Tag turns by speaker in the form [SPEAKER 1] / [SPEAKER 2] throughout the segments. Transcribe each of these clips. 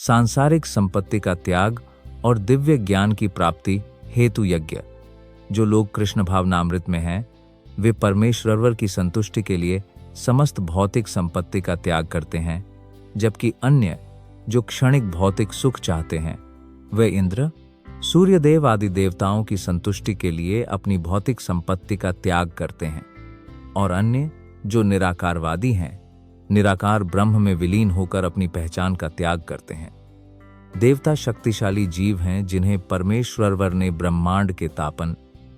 [SPEAKER 1] सांसारिक संपत्ति का त्याग और दिव्य ज्ञान की प्राप्ति हेतु यज्ञ। जो लोग कृष्ण भावनामृत में हैं, वे परमेश्वर की संतुष्टि के लिए समस्त भौतिक संपत्ति का त्याग करते हैं, जबकि अन्य जो क्षणिक भौतिक सुख चाहते हैं, वे इंद्र, सूर्यदेव आदि देवताओं की संतुष्टि के लिए अपनी भौतिक संपत्ति का त्याग करते हैं, और अन्य जो निराकारवादी हैं, निराकार ब्रह्म में विलीन होकर अपनी पहचान का त्याग करते हैं। देवता शक्तिशाली जीव हैं जिन्हें परमेश्वर ने ब्रह्मांड के तापन,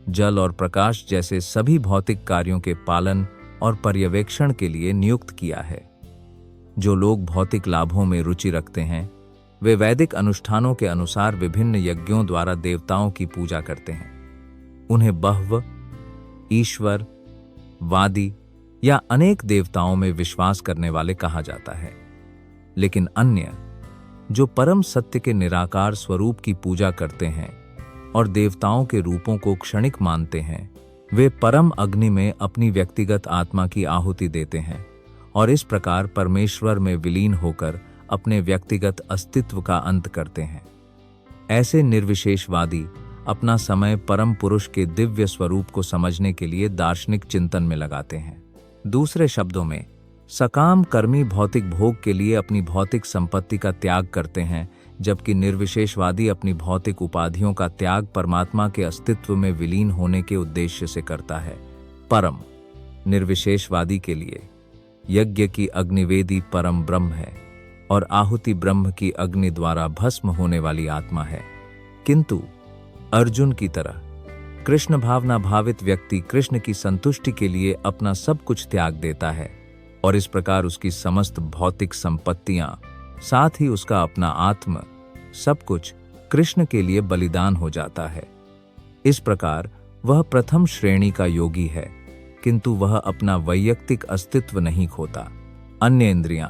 [SPEAKER 1] जल और प्रकाश जैसे सभी भौतिक कार्यों के पालन और पर्यवेक्षण के लिए नियुक्त किया है। जो लोग भौतिक लाभों में रुचि रखते हैं, वे वैदिक अनुष्ठानों के अनुसार विभिन्न यज्ञों द्वारा देवताओं की पूजा करते हैं। उन्हें बह्व, ईश्वर, वादी या अनेक देवताओं में विश्वास करने वाले कहा जाता है। लेकिन अन्य जो परम सत्य के निराकार स्वरूप की पूजा करते हैं और देवताओं के रूपों को क्षणिक मानते हैं, वे परम अग्नि में अपनी व्यक्तिगत आत्मा की आहुति देते हैं और इस प्रकार परमेश्वर में विलीन होकर अपने व्यक्तिगत अस्तित्व का अंत करते हैं। ऐसे निर्विशेषवादी अपना समय परम पुरुष के दिव्य स्वरूप को समझने के लिए दार्शनिक चिंतन में लगाते हैं। दूसरे शब्दों में, सकाम कर्मी भौतिक भोग के लिए अपनी भौतिक संपत्ति का त्याग करते हैं, जबकि निर्विशेषवादी अपनी भौतिक उपाधियों का त्याग परमात्मा के अस्तित्व में विलीन होने के उद्देश्य से करता है। परम निर्विशेषवादी के लिए यज्ञ की अग्निवेदी परम ब्रह्म है और आहुति ब्रह्म की अग्नि द्वारा भस्म होने वाली आत्मा है। किंतु अर्जुन की तरह कृष्ण भावना भावित व्यक्ति कृष्ण की संतुष्टि के लिए अपना सब कुछ त्याग देता है और इस प्रकार उसकी समस्त भौतिक संपत्तियां, साथ ही उसका अपना आत्म, सब कुछ कृष्ण के लिए बलिदान हो जाता है। इस प्रकार वह प्रथम श्रेणी का योगी है, किंतु वह अपना वैयक्तिक अस्तित्व नहीं खोता। अन्य इंद्रियां,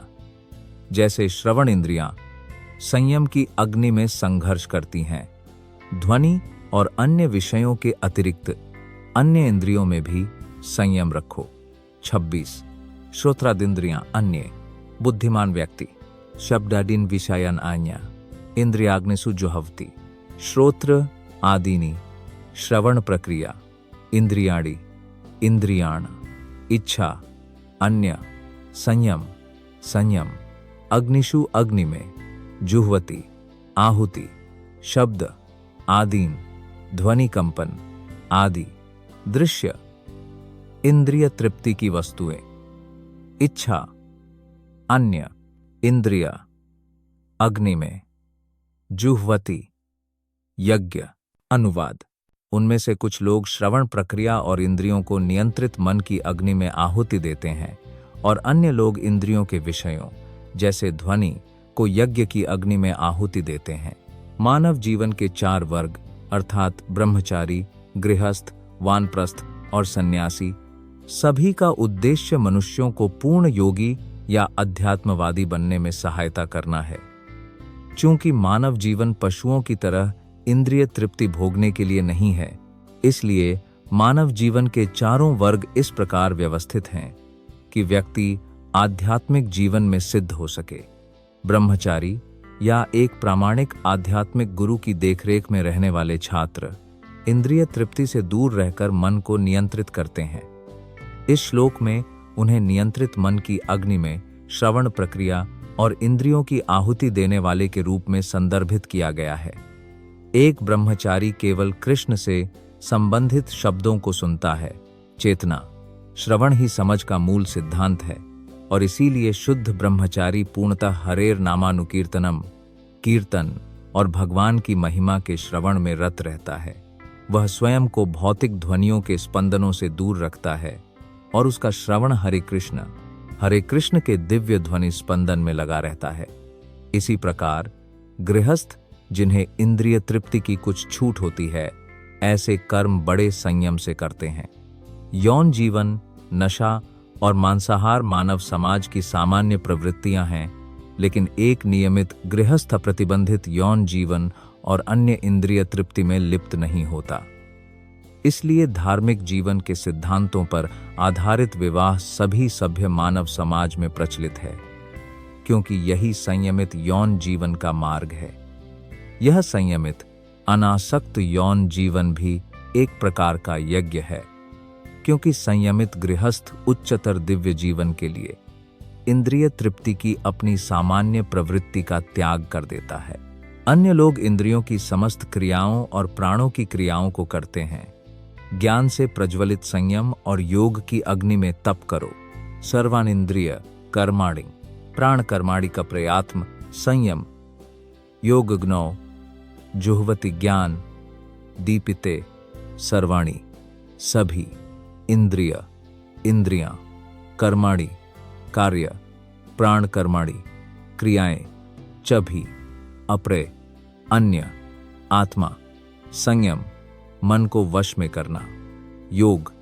[SPEAKER 1] जैसे श्रवण इंद्रियां, संयम की अग्नि में संघर्ष करती हैं। ध्वनि और अन्य विषयों के अतिरिक्त अन्य इंद्रियों में भी संयम रखो। 26 श्रोत्रादिंद्रियां अन्य, बुद्धिमान व्यक्ति शब्दादीन विषयान आज्ञा इंद्रियाग्निषु जुहवति। श्रोत्र आदीनि श्रवण प्रक्रिया इंद्रियाणि इंद्रियाण इच्छा अन्य संयम संयम अग्निषु अग्नि में जुहवति आहुति शब्द आदीन ध्वनि कंपन आदि दृश्य इंद्रिय तृप्ति की वस्तुएं इच्छा अन्य इंद्रिय अग्नि में जुह्वति यज्ञ। अनुवाद: उनमें से कुछ लोग श्रवण प्रक्रिया और इंद्रियों को नियंत्रित मन की अग्नि में आहुति देते हैं और अन्य लोग इंद्रियों के विषयों जैसे ध्वनि को यज्ञ की अग्नि में आहुति देते हैं। मानव जीवन के 4 वर्ग अर्थात ब्रह्मचारी, गृहस्थ, वानप्रस्थ और सन्यासी, सभी का उद्देश्य मनुष्यों को पूर्ण योगी या अध्यात्मवादी बनने में सहायता करना है। चूंकि मानव जीवन पशुओं की तरह इंद्रिय तृप्ति भोगने के लिए नहीं है, इसलिए मानव जीवन के चारों वर्ग इस प्रकार व्यवस्थित हैं कि व्यक्ति आध्यात्मिक जीवन में सिद्ध हो सके। ब्रह्मचारी या एक प्रामाणिक आध्यात्मिक गुरु की देखरेख में रहने वाले छात्र इंद्रिय तृप्ति से दूर रहकर मन को नियंत्रित करते हैं। इस श्लोक में उन्हें नियंत्रित मन की अग्नि में श्रवण प्रक्रिया और इंद्रियों की आहुति देने वाले के रूप में संदर्भित किया गया है। एक ब्रह्मचारी केवल कृष्ण से संबंधित शब्दों को सुनता है। चेतना, श्रवण ही समझ का मूल सिद्धांत है और इसीलिए शुद्ध ब्रह्मचारी पूर्णतः हरेर नामानुकीर्तनम, कीर्तन और भगवान की महिमा के श्रवण में रत रहता है। वह स्वयं को भौतिक ध्वनियों के स्पंदनों से दूर रखता है और उसका श्रवण हरे कृष्ण के दिव्य ध्वनि स्पंदन में लगा रहता है। इसी प्रकार गृहस्थ, जिन्हें इंद्रिय तृप्ति की कुछ छूट होती है, ऐसे कर्म बड़े संयम से करते हैं। यौन जीवन, नशा और मांसाहार मानव समाज की सामान्य प्रवृत्तियां हैं, लेकिन एक नियमित गृहस्थ प्रतिबंधित यौन जीवन और अन्य इंद्रिय तृप्ति में लिप्त नहीं होता। इसलिए धार्मिक जीवन के सिद्धांतों पर आधारित विवाह सभी सभ्य मानव समाज में प्रचलित है। क्योंकि यही संयमित यौन जीवन का मार्ग है। यह संयमित अनासक्त यौन जीवन भी एक प्रकार का यज्ञ है, क्योंकि संयमित गृहस्थ उच्चतर दिव्य जीवन के लिए इंद्रिय तृप्ति की अपनी सामान्य प्रवृत्ति का त्याग कर देता है। अन्य लोग इंद्रियों की समस्त क्रियाओं और प्राणों की क्रियाओं को करते हैं। ज्ञान से प्रज्वलित संयम और योग की अग्नि में तप करो। सर्वानिंद्रिय कर्माणि प्राण कर्माणि का प्रयात्म संयम योगज्ञो जुह्वति ज्ञान दीपिते सर्वाणि सभी इंद्रियां कर्माणि कार्य प्राण कर्माणि क्रियाएं च भी अपरे अन्य आत्मा संयम मन को वश में करना योग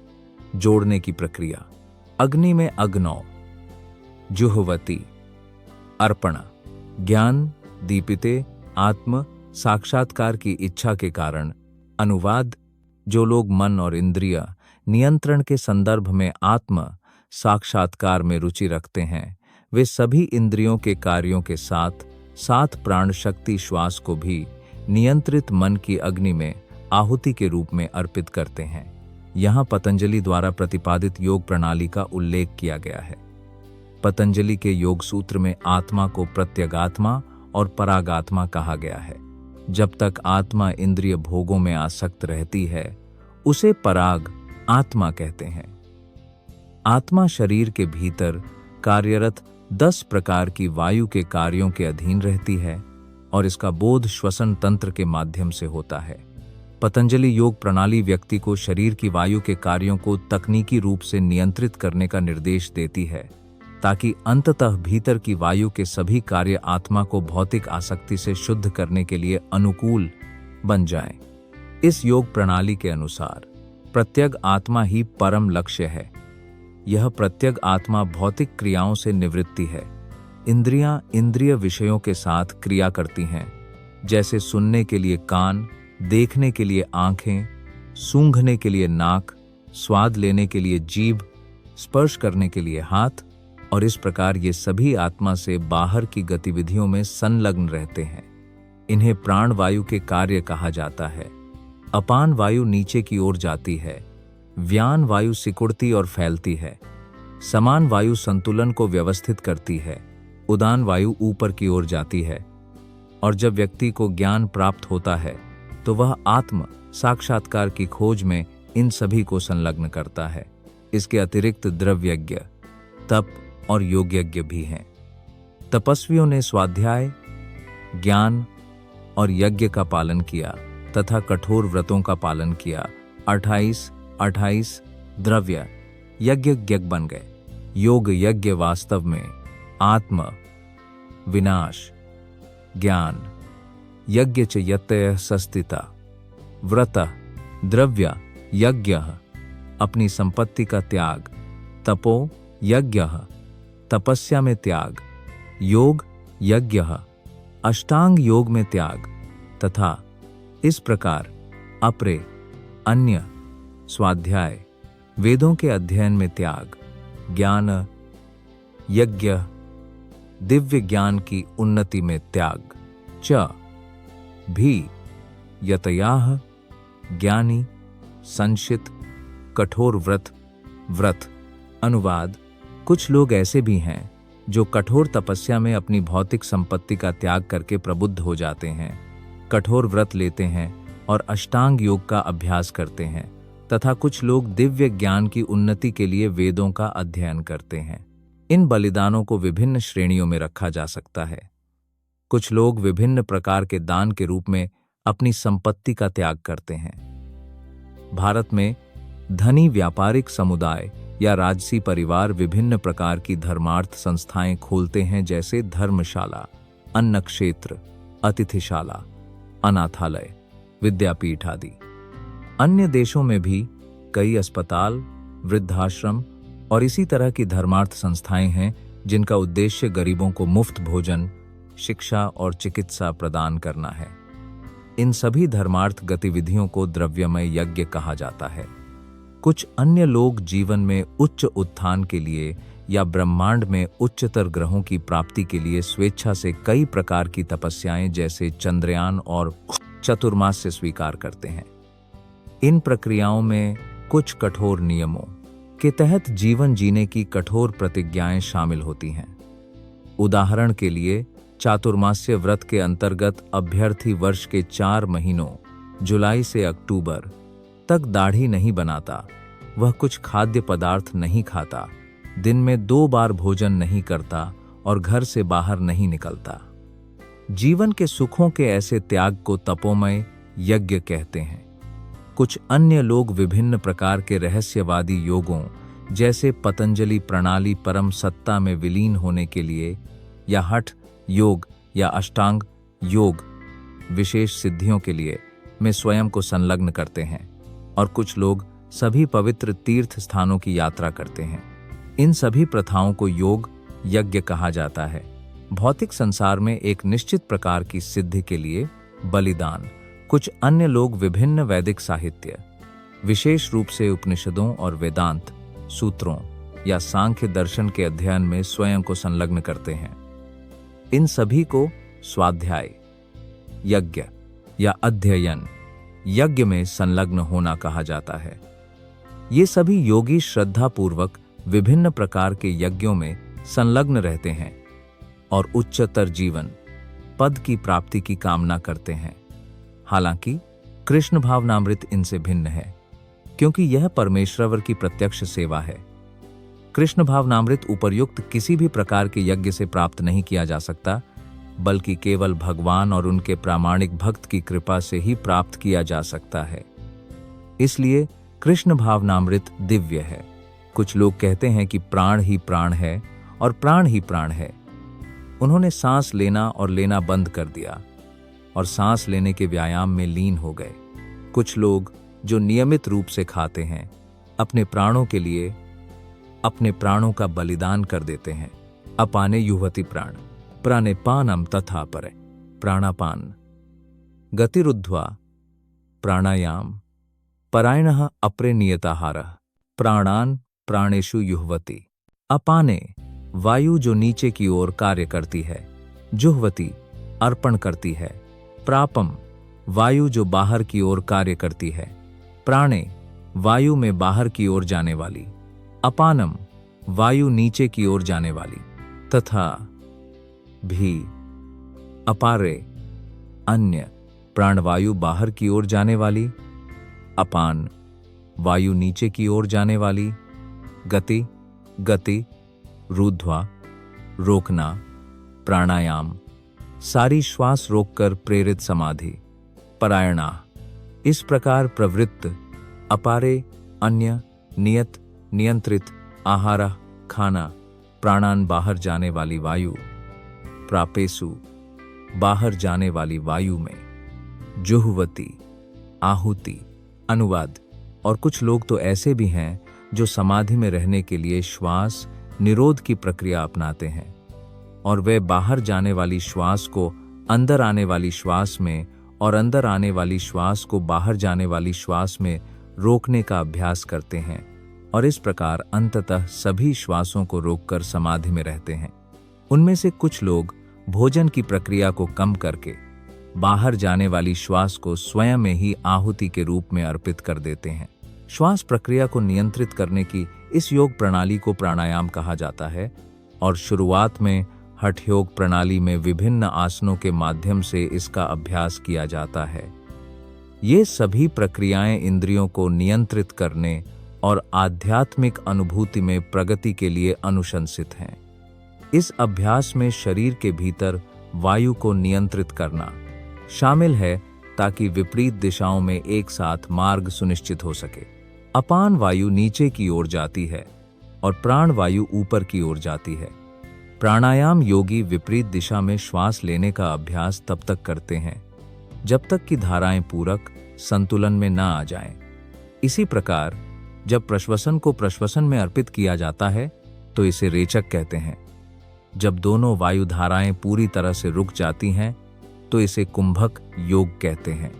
[SPEAKER 1] जोड़ने की प्रक्रिया अग्नि में अग्नौ जुह्वति अर्पण ज्ञान दीपिते आत्म साक्षात्कार की इच्छा के कारण। अनुवाद: जो लोग मन और इंद्रिय नियंत्रण के संदर्भ में आत्म साक्षात्कार में रुचि रखते हैं, वे सभी इंद्रियों के कार्यों के साथ साथ प्राण शक्ति श्वास को भी नियंत्रित मन की अग्नि में आहुति के रूप में अर्पित करते हैं। यहाँ पतंजलि द्वारा प्रतिपादित योग प्रणाली का उल्लेख किया गया है। पतंजलि के योग सूत्र में आत्मा को प्रत्यगात्मा और परागात्मा कहा गया है। जब तक आत्मा इंद्रिय भोगों में आसक्त रहती है, उसे पराग आत्मा कहते हैं। आत्मा शरीर के भीतर कार्यरत 10 प्रकार की वायु के कार्यों के अधीन रहती है और इसका बोध श्वसन तंत्र के माध्यम से होता है। पतंजलि योग प्रणाली व्यक्ति को शरीर की वायु के कार्यों को तकनीकी रूप से नियंत्रित करने का निर्देश देती है, ताकि अंततः भीतर की वायु के सभी कार्य आत्मा को भौतिक आसक्ति से शुद्ध करने के लिए अनुकूल बन जाएं। इस योग प्रणाली के अनुसार प्रत्यग आत्मा ही परम लक्ष्य है। यह प्रत्यग आत्मा भौतिक क्रियाओं से निवृत्ति है। इंद्रियां इंद्रिय विषयों के साथ क्रिया करती हैं, जैसे सुनने के लिए कान, देखने के लिए आंखें, सूंघने के लिए नाक, स्वाद लेने के लिए जीभ, स्पर्श करने के लिए हाथ, और इस प्रकार ये सभी आत्मा से बाहर की गतिविधियों में संलग्न रहते हैं। इन्हें प्राण वायु के कार्य कहा जाता है। अपान वायु नीचे की ओर जाती है, व्यान वायु सिकुड़ती और फैलती है, समान वायु संतुलन को व्यवस्थित करती है, उदान वायु ऊपर की ओर जाती है। और जब व्यक्ति को ज्ञान प्राप्त होता है तो वह आत्म साक्षात्कार की खोज में इन सभी को संलग्न करता है। इसके अतिरिक्त द्रव्यज्ञ, तप और योग यज्ञ भी हैं। तपस्वियों ने स्वाध्याय, ज्ञान और यज्ञ का पालन किया तथा कठोर व्रतों का पालन किया। 28 द्रव्य यज्ञ बन गए। योग यज्ञ वास्तव में आत्म विनाश, ज्ञान यज्ञ च यतयः सस्थिता, व्रत द्रव्य यज्ञ अपनी संपत्ति का त्याग, तपो यज्ञ तपस्या में त्याग, योग यज्ञ अष्टांग योग में त्याग, तथा इस प्रकार अपरे अन्य स्वाध्याय वेदों के अध्ययन में त्याग, ज्ञान यज्ञ दिव्य ज्ञान की उन्नति में त्याग च भी यतयाह ज्ञानी संशित कठोर व्रत। अनुवाद: कुछ लोग ऐसे भी हैं जो कठोर तपस्या में अपनी भौतिक संपत्ति का त्याग करके प्रबुद्ध हो जाते हैं, कठोर व्रत लेते हैं और अष्टांग योग का अभ्यास करते हैं, तथा कुछ लोग दिव्य ज्ञान की उन्नति के लिए वेदों का अध्ययन करते हैं। इन बलिदानों को विभिन्न श्रेणियों में रखा जा सकता है। कुछ लोग विभिन्न प्रकार के दान के रूप में अपनी संपत्ति का त्याग करते हैं। भारत में धनी व्यापारिक समुदाय या राजसी परिवार विभिन्न प्रकार की धर्मार्थ संस्थाएं खोलते हैं, जैसे धर्मशाला, अन्न क्षेत्र, अतिथिशाला, अनाथालय, विद्यापीठ आदि। अन्य देशों में भी कई अस्पताल, वृद्धाश्रम और इसी तरह की धर्मार्थ संस्थाएं हैं जिनका उद्देश्य गरीबों को मुफ्त भोजन, शिक्षा और चिकित्सा प्रदान करना है। इन सभी धर्मार्थ गतिविधियों को द्रव्यमय यज्ञ कहा जाता है। कुछ अन्य लोग जीवन में उच्च उत्थान के लिए या ब्रह्मांड में उच्चतर ग्रहों की प्राप्ति के लिए स्वेच्छा से कई प्रकार की तपस्याएं जैसे चंद्रयान और चतुर्मास से स्वीकार करते हैं। इन प्रक्रियाओं में कुछ कठोर नियमों के तहत जीवन जीने की कठोर प्रतिज्ञाएं शामिल होती हैं। उदाहरण के लिए चातुर्मास्य व्रत के अंतर्गत अभ्यर्थी वर्ष के 4 महीनों जुलाई से अक्टूबर तक दाढ़ी नहीं बनाता, वह कुछ खाद्य पदार्थ नहीं खाता, दिन में 2 बार भोजन नहीं करता और घर से बाहर नहीं निकलता। जीवन के सुखों के ऐसे त्याग को तपोमय यज्ञ कहते हैं। कुछ अन्य लोग विभिन्न प्रकार के रहस्यवादी योगों जैसे पतंजलि प्रणाली परम सत्ता में विलीन होने के लिए या हठ योग या अष्टांग योग विशेष सिद्धियों के लिए में स्वयं को संलग्न करते हैं, और कुछ लोग सभी पवित्र तीर्थ स्थानों की यात्रा करते हैं। इन सभी प्रथाओं को योग यज्ञ कहा जाता है। भौतिक संसार में एक निश्चित प्रकार की सिद्धि के लिए बलिदान। कुछ अन्य लोग विभिन्न वैदिक साहित्य, विशेष रूप से उपनिषदों और वेदांत सूत्रों या सांख्य दर्शन के अध्ययन में स्वयं को संलग्न करते हैं। इन सभी को स्वाध्याय यज्ञ या अध्ययन यज्ञ में संलग्न होना कहा जाता है। ये सभी योगी श्रद्धापूर्वक विभिन्न प्रकार के यज्ञों में संलग्न रहते हैं और उच्चतर जीवन पद की प्राप्ति की कामना करते हैं। हालांकि कृष्ण भावनामृत इनसे भिन्न है, क्योंकि यह परमेश्वर की प्रत्यक्ष सेवा है। कृष्ण भावनामृत उपर्युक्त किसी भी प्रकार के यज्ञ से प्राप्त नहीं किया जा सकता, बल्कि केवल भगवान और उनके प्रामाणिक भक्त की कृपा से ही प्राप्त किया जा सकता है। इसलिए कृष्ण भावनामृत दिव्य है। कुछ लोग कहते हैं कि प्राण ही प्राण है और प्राण ही प्राण है। उन्होंने सांस लेना और लेना बंद कर दिया और सांस लेने के व्यायाम में लीन हो गए। कुछ लोग जो नियमित रूप से खाते हैं अपने प्राणों के लिए अपने प्राणों का बलिदान कर देते हैं। अपाने युवति प्राण प्राणे पानम तथा परे प्राणापान गतिरुद्ध्वा प्राणायाम परायणः अपरे नियताहारः प्राणान प्राणेषु युह्वति। अपाने वायु जो नीचे की ओर कार्य करती है, जुह्वति अर्पण करती है, प्रापम वायु जो बाहर की ओर कार्य करती है, प्राणे वायु में बाहर की ओर जाने वाली, अपानम वायु नीचे की ओर जाने वाली, तथा भी अपारे अन्य प्राणवायु बाहर की ओर जाने वाली, अपान वायु नीचे की ओर जाने वाली, गति गति रुद्ध्वा रोकना, प्राणायाम सारी श्वास रोककर प्रेरित समाधि, परायणा इस प्रकार प्रवृत्त, अपारे अन्य नियत नियंत्रित, आहार खाना, प्राणान बाहर जाने वाली वायु, प्रापेसु बाहर जाने वाली वायु में, जुह्वति आहुति। अनुवाद। और कुछ लोग तो ऐसे भी हैं जो समाधि में रहने के लिए श्वास निरोध की प्रक्रिया अपनाते हैं और वे बाहर जाने वाली श्वास को अंदर आने वाली श्वास में और अंदर आने वाली श्वास को बाहर जाने वाली श्वास में रोकने का अभ्यास करते हैं और इस प्रकार अंततः सभी श्वासों को रोककर समाधि में रहते हैं। उनमें से कुछ लोग भोजन की प्रक्रिया को कम करके बाहर जाने वाली श्वास को स्वयं में ही आहुति के रूप में अर्पित कर देते हैं। श्वास प्रक्रिया को नियंत्रित करने की इस योग प्रणाली को प्राणायाम कहा जाता है और शुरुआत में हठयोग प्रणाली में विभिन्न आसनों के माध्यम से इसका अभ्यास किया जाता है। ये सभी प्रक्रियाएं इंद्रियों को नियंत्रित करने और आध्यात्मिक अनुभूति में प्रगति के लिए अनुशंसित हैं। इस अभ्यास में शरीर के भीतर वायु को नियंत्रित करना शामिल है ताकि विपरीत दिशाओं में एक साथ मार्ग सुनिश्चित हो सके। अपान वायु नीचे की ओर जाती है और प्राण वायु ऊपर की ओर जाती है। प्राणायाम योगी विपरीत दिशा में श्वास लेने का अभ्यास तब तक करते हैं जब तक कि धाराएं पूरक संतुलन में ना आ जाएं। इसी प्रकार जब प्रश्वसन को प्रश्वसन में अर्पित किया जाता है तो इसे रेचक कहते हैं। जब दोनों वायु धाराएं पूरी तरह से रुक जाती हैं तो इसे कुंभक योग कहते हैं।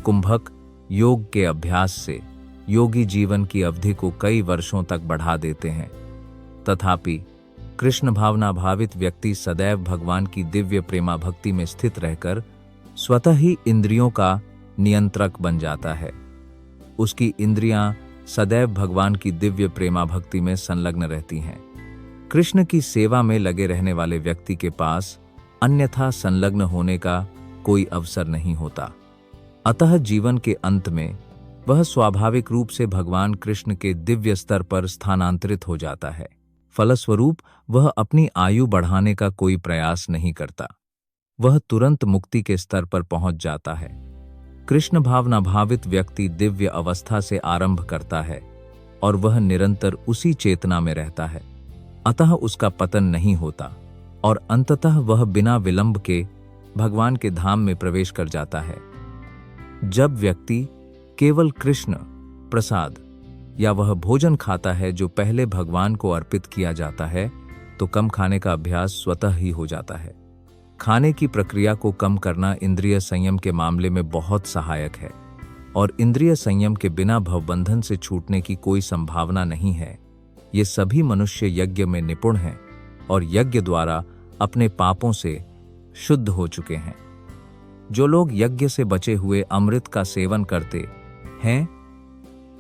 [SPEAKER 1] कुंभक योग के अभ्यास से योगी जीवन की अवधि को कई वर्षों तक बढ़ा देते हैं। तथापि कृष्ण भावना भावित व्यक्ति सदैव भगवान की दिव्य प्रेमा भक्ति में स्थित रहकर स्वतः ही इंद्रियों का नियंत्रक बन जाता है। उसकी इंद्रियां सदैव भगवान की दिव्य प्रेमा भक्ति में संलग्न रहती हैं। कृष्ण की सेवा में लगे रहने वाले व्यक्ति के पास अन्यथा संलग्न होने का कोई अवसर नहीं होता। अतः जीवन के अंत में वह स्वाभाविक रूप से भगवान कृष्ण के दिव्य स्तर पर स्थानांतरित हो जाता है। फलस्वरूप वह अपनी आयु बढ़ाने का कोई प्रयास नहीं करता। वह तुरंत मुक्ति के स्तर पर पहुंच जाता है। कृष्ण भावना भावित व्यक्ति दिव्य अवस्था से आरंभ करता है और वह निरंतर उसी चेतना में रहता है। अतः उसका पतन नहीं होता और अंततः वह बिना विलंब के भगवान के धाम में प्रवेश कर जाता है। जब व्यक्ति केवल कृष्ण प्रसाद या वह भोजन खाता है जो पहले भगवान को अर्पित किया जाता है, तो कम खाने का अभ्यास स्वतः ही हो जाता है। खाने की प्रक्रिया को कम करना इंद्रिय संयम के मामले में बहुत सहायक है और इंद्रिय संयम के बिना भवबंधन से छूटने की कोई संभावना नहीं है। ये सभी मनुष्य यज्ञ में निपुण हैं और यज्ञ द्वारा अपने पापों से शुद्ध हो चुके हैं। जो लोग यज्ञ से बचे हुए अमृत का सेवन करते हैं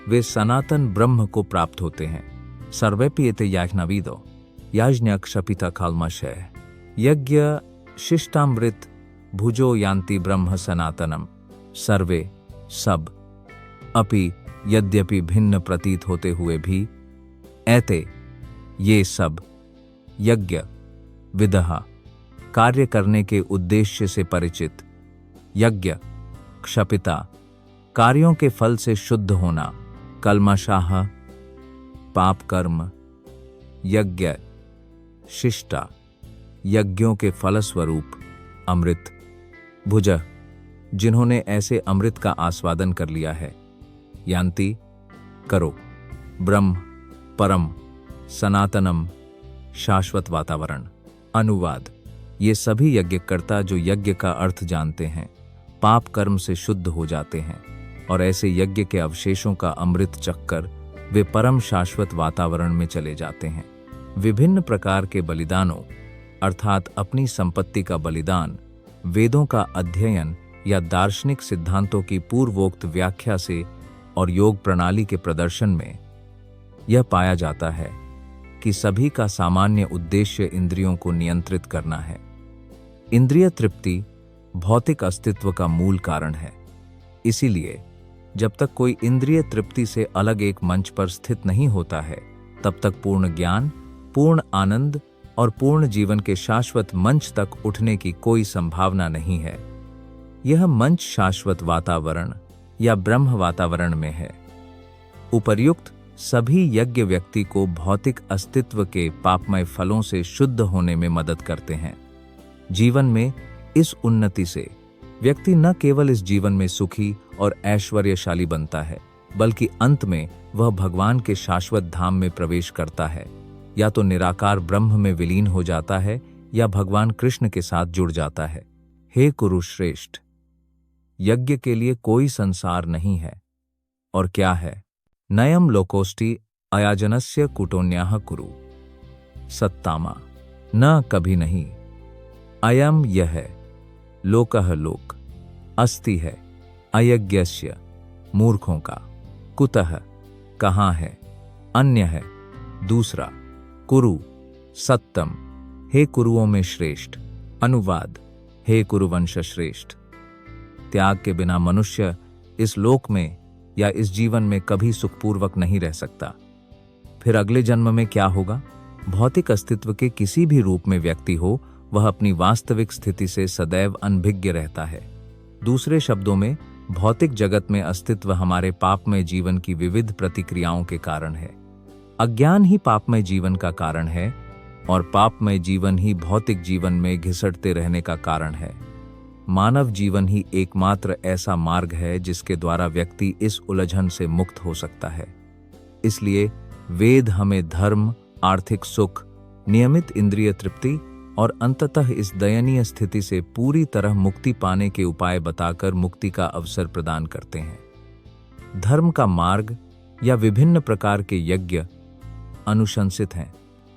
[SPEAKER 1] वे सनातन ब्रह्म को प्राप्त होते हैं। सर्वे पीयते याज्ञविदो याज्ञक्षपिता कालमशय यज्ञ शिष्टामृत भुजो यान्ति ब्रह्म सनातनम। सर्वे सब अपि यद्यपि भिन्न प्रतीत होते हुए भी एते ये सब यज्ञ विदः कार्य करने के उद्देश्य से परिचित, यज्ञ क्षपिता कार्यों के फल से शुद्ध होना, कल्मषाः पाप कर्म, यज्ञ शिष्टा यज्ञों के फलस्वरूप, अमृत भुज जिन्होंने ऐसे अमृत का आस्वादन कर लिया है, यान्ति करो ब्रह्म परम सनातनम शाश्वत वातावरण। अनुवाद: ये सभी यज्ञकर्ता जो यज्ञ का अर्थ जानते हैं पाप कर्म से शुद्ध हो जाते हैं और ऐसे यज्ञ के अवशेषों का अमृत चखकर वे परम शाश्वत वातावरण में चले जाते हैं। विभिन्न प्रकार के बलिदानों अर्थात अपनी संपत्ति का बलिदान, वेदों का अध्ययन या दार्शनिक सिद्धांतों की पूर्वोक्त व्याख्या से और योग प्रणाली के प्रदर्शन में यह पाया जाता है कि सभी का सामान्य उद्देश्य इंद्रियों को नियंत्रित करना है। इंद्रिय तृप्ति भौतिक अस्तित्व का मूल कारण है। इसीलिए जब तक कोई इंद्रिय तृप्ति से अलग एक मंच पर स्थित नहीं होता है, तब तक पूर्ण ज्ञान, पूर्ण आनंद और पूर्ण जीवन के शाश्वत मंच तक उठने की कोई संभावना नहीं है। यह मंच शाश्वत वातावरण या ब्रह्म वातावरण में है। उपर्युक्त सभी यज्ञ व्यक्ति को भौतिक अस्तित्व के पापमय फलों से शुद्ध होने में मदद करते हैं। जीवन में इस उन्नति से व्यक्ति न केवल इस जीवन में सुखी और ऐश्वर्यशाली बनता है, बल्कि अंत में वह भगवान के शाश्वत धाम में प्रवेश करता है, या तो निराकार ब्रह्म में विलीन हो जाता है या भगवान कृष्ण के साथ जुड़ जाता है। हे कुरुश्रेष्ठ, यज्ञ के लिए कोई संसार नहीं है। और क्या है? नयम लोकोष्टि अयाजनस्य कुटोन्याह कुरु सत्तामा, न कभी नहीं। अयम यह है, लोकः लोक, अस्ति है, अयज्ञस्य मूर्खों का, कुतः कहाँ है, अन्य है दूसरा, कुरु सत्तम, हे कुरुओं में श्रेष्ठ। अनुवाद: हे कुरुवंश श्रेष्ठ, त्याग के बिना मनुष्य इस लोक में या इस जीवन में कभी सुखपूर्वक नहीं रह सकता। फिर अगले जन्म में क्या होगा? भौतिक अस्तित्व के किसी भी रूप में व्यक्ति हो, वह अपनी वास्तविक स्थिति से सदैव अनभिज्ञ रहता है। दूसरे शब्दों में, भौतिक जगत में अस्तित्व हमारे पापमय जीवन की विविध प्रतिक्रियाओं के कारण है। अज्ञान ही पापमय जीवन का कारण है और पापमय जीवन ही भौतिक जीवन में घिसटते रहने का कारण है। मानव जीवन ही एकमात्र ऐसा मार्ग है जिसके द्वारा व्यक्ति इस उलझन से मुक्त हो सकता है। इसलिए वेद हमें धर्म, आर्थिक सुख, नियमित इंद्रिय तृप्ति और अंततः इस दयनीय स्थिति से पूरी तरह मुक्ति पाने के उपाय बताकर मुक्ति का अवसर प्रदान करते हैं। धर्म का मार्ग या विभिन्न प्रकार के यज्ञ अनुशंसित हैं,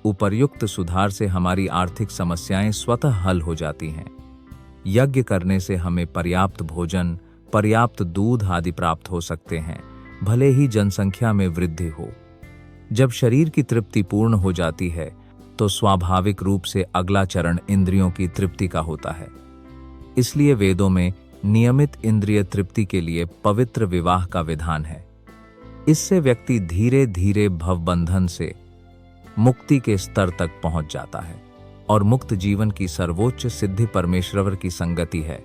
[SPEAKER 1] उपर्युक्त सुधार से हमारी आर्थिक समस्याएं स्वतः हल हो जाती हैं। यज्ञ करने से हमें पर्याप्त भोजन, पर्याप्त दूध आदि प्राप्त हो सकते हैं, भले ही जनसंख्या में वृद्धि हो। जब शरीर की तृप्ति पूर्ण हो जाती है तो स्वाभाविक रूप से अगला चरण इंद्रियों की तृप्ति का होता है। इसलिए वेदों में नियमित इंद्रिय तृप्ति के लिए पवित्र विवाह का विधान है। इससे व्यक्ति धीरे धीरे भवबंधन से मुक्ति के स्तर तक पहुंच जाता है और मुक्त जीवन की सर्वोच्च सिद्धि परमेश्वर की संगति है।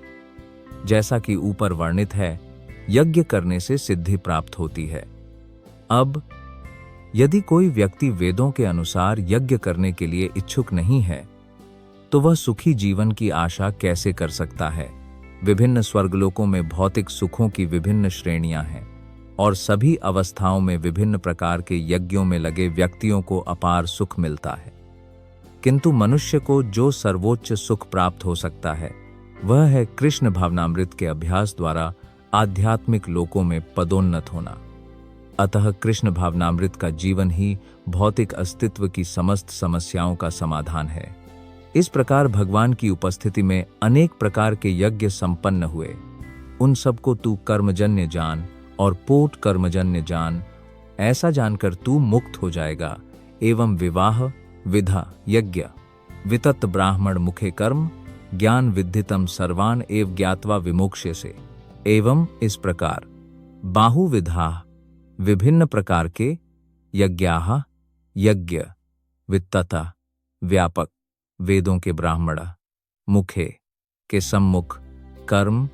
[SPEAKER 1] जैसा कि ऊपर वर्णित है, यज्ञ करने से सिद्धि प्राप्त होती है। अब यदि कोई व्यक्ति वेदों के अनुसार यज्ञ करने के लिए इच्छुक नहीं है तो वह सुखी जीवन की आशा कैसे कर सकता है। विभिन्न स्वर्गलोकों में भौतिक सुखों की विभिन्न श्रेणियां हैं और सभी अवस्थाओं में विभिन्न प्रकार के यज्ञों में लगे व्यक्तियों को अपार सुख मिलता है। किंतु मनुष्य को जो सर्वोच्च सुख प्राप्त हो सकता है वह है कृष्ण भावनामृत के अभ्यास द्वारा आध्यात्मिक लोकों में पदोन्नत होना। अतः कृष्ण भावनामृत का जीवन ही भौतिक अस्तित्व की समस्त समस्याओं का समाधान है। इस प्रकार भगवान की उपस्थिति में अनेक प्रकार के यज्ञ संपन्न हुए। उन सबको तू कर्मजन्य जान और पोट कर्मजन्य जान, ऐसा जानकर तू मुक्त हो जाएगा। एवं विवाह विधा यज्ञ वितत ब्राह्मण मुखे कर्म ज्ञान विद्धितम सर्वान एव ज्ञात्वा विमोक्ष्य से। एवं इस प्रकार बाहुविधा विभिन्न प्रकार के यज्ञाः यज्ञ वित्तता व्यापक वेदों के ब्राह्मण मुखे के सम्मुख कर्म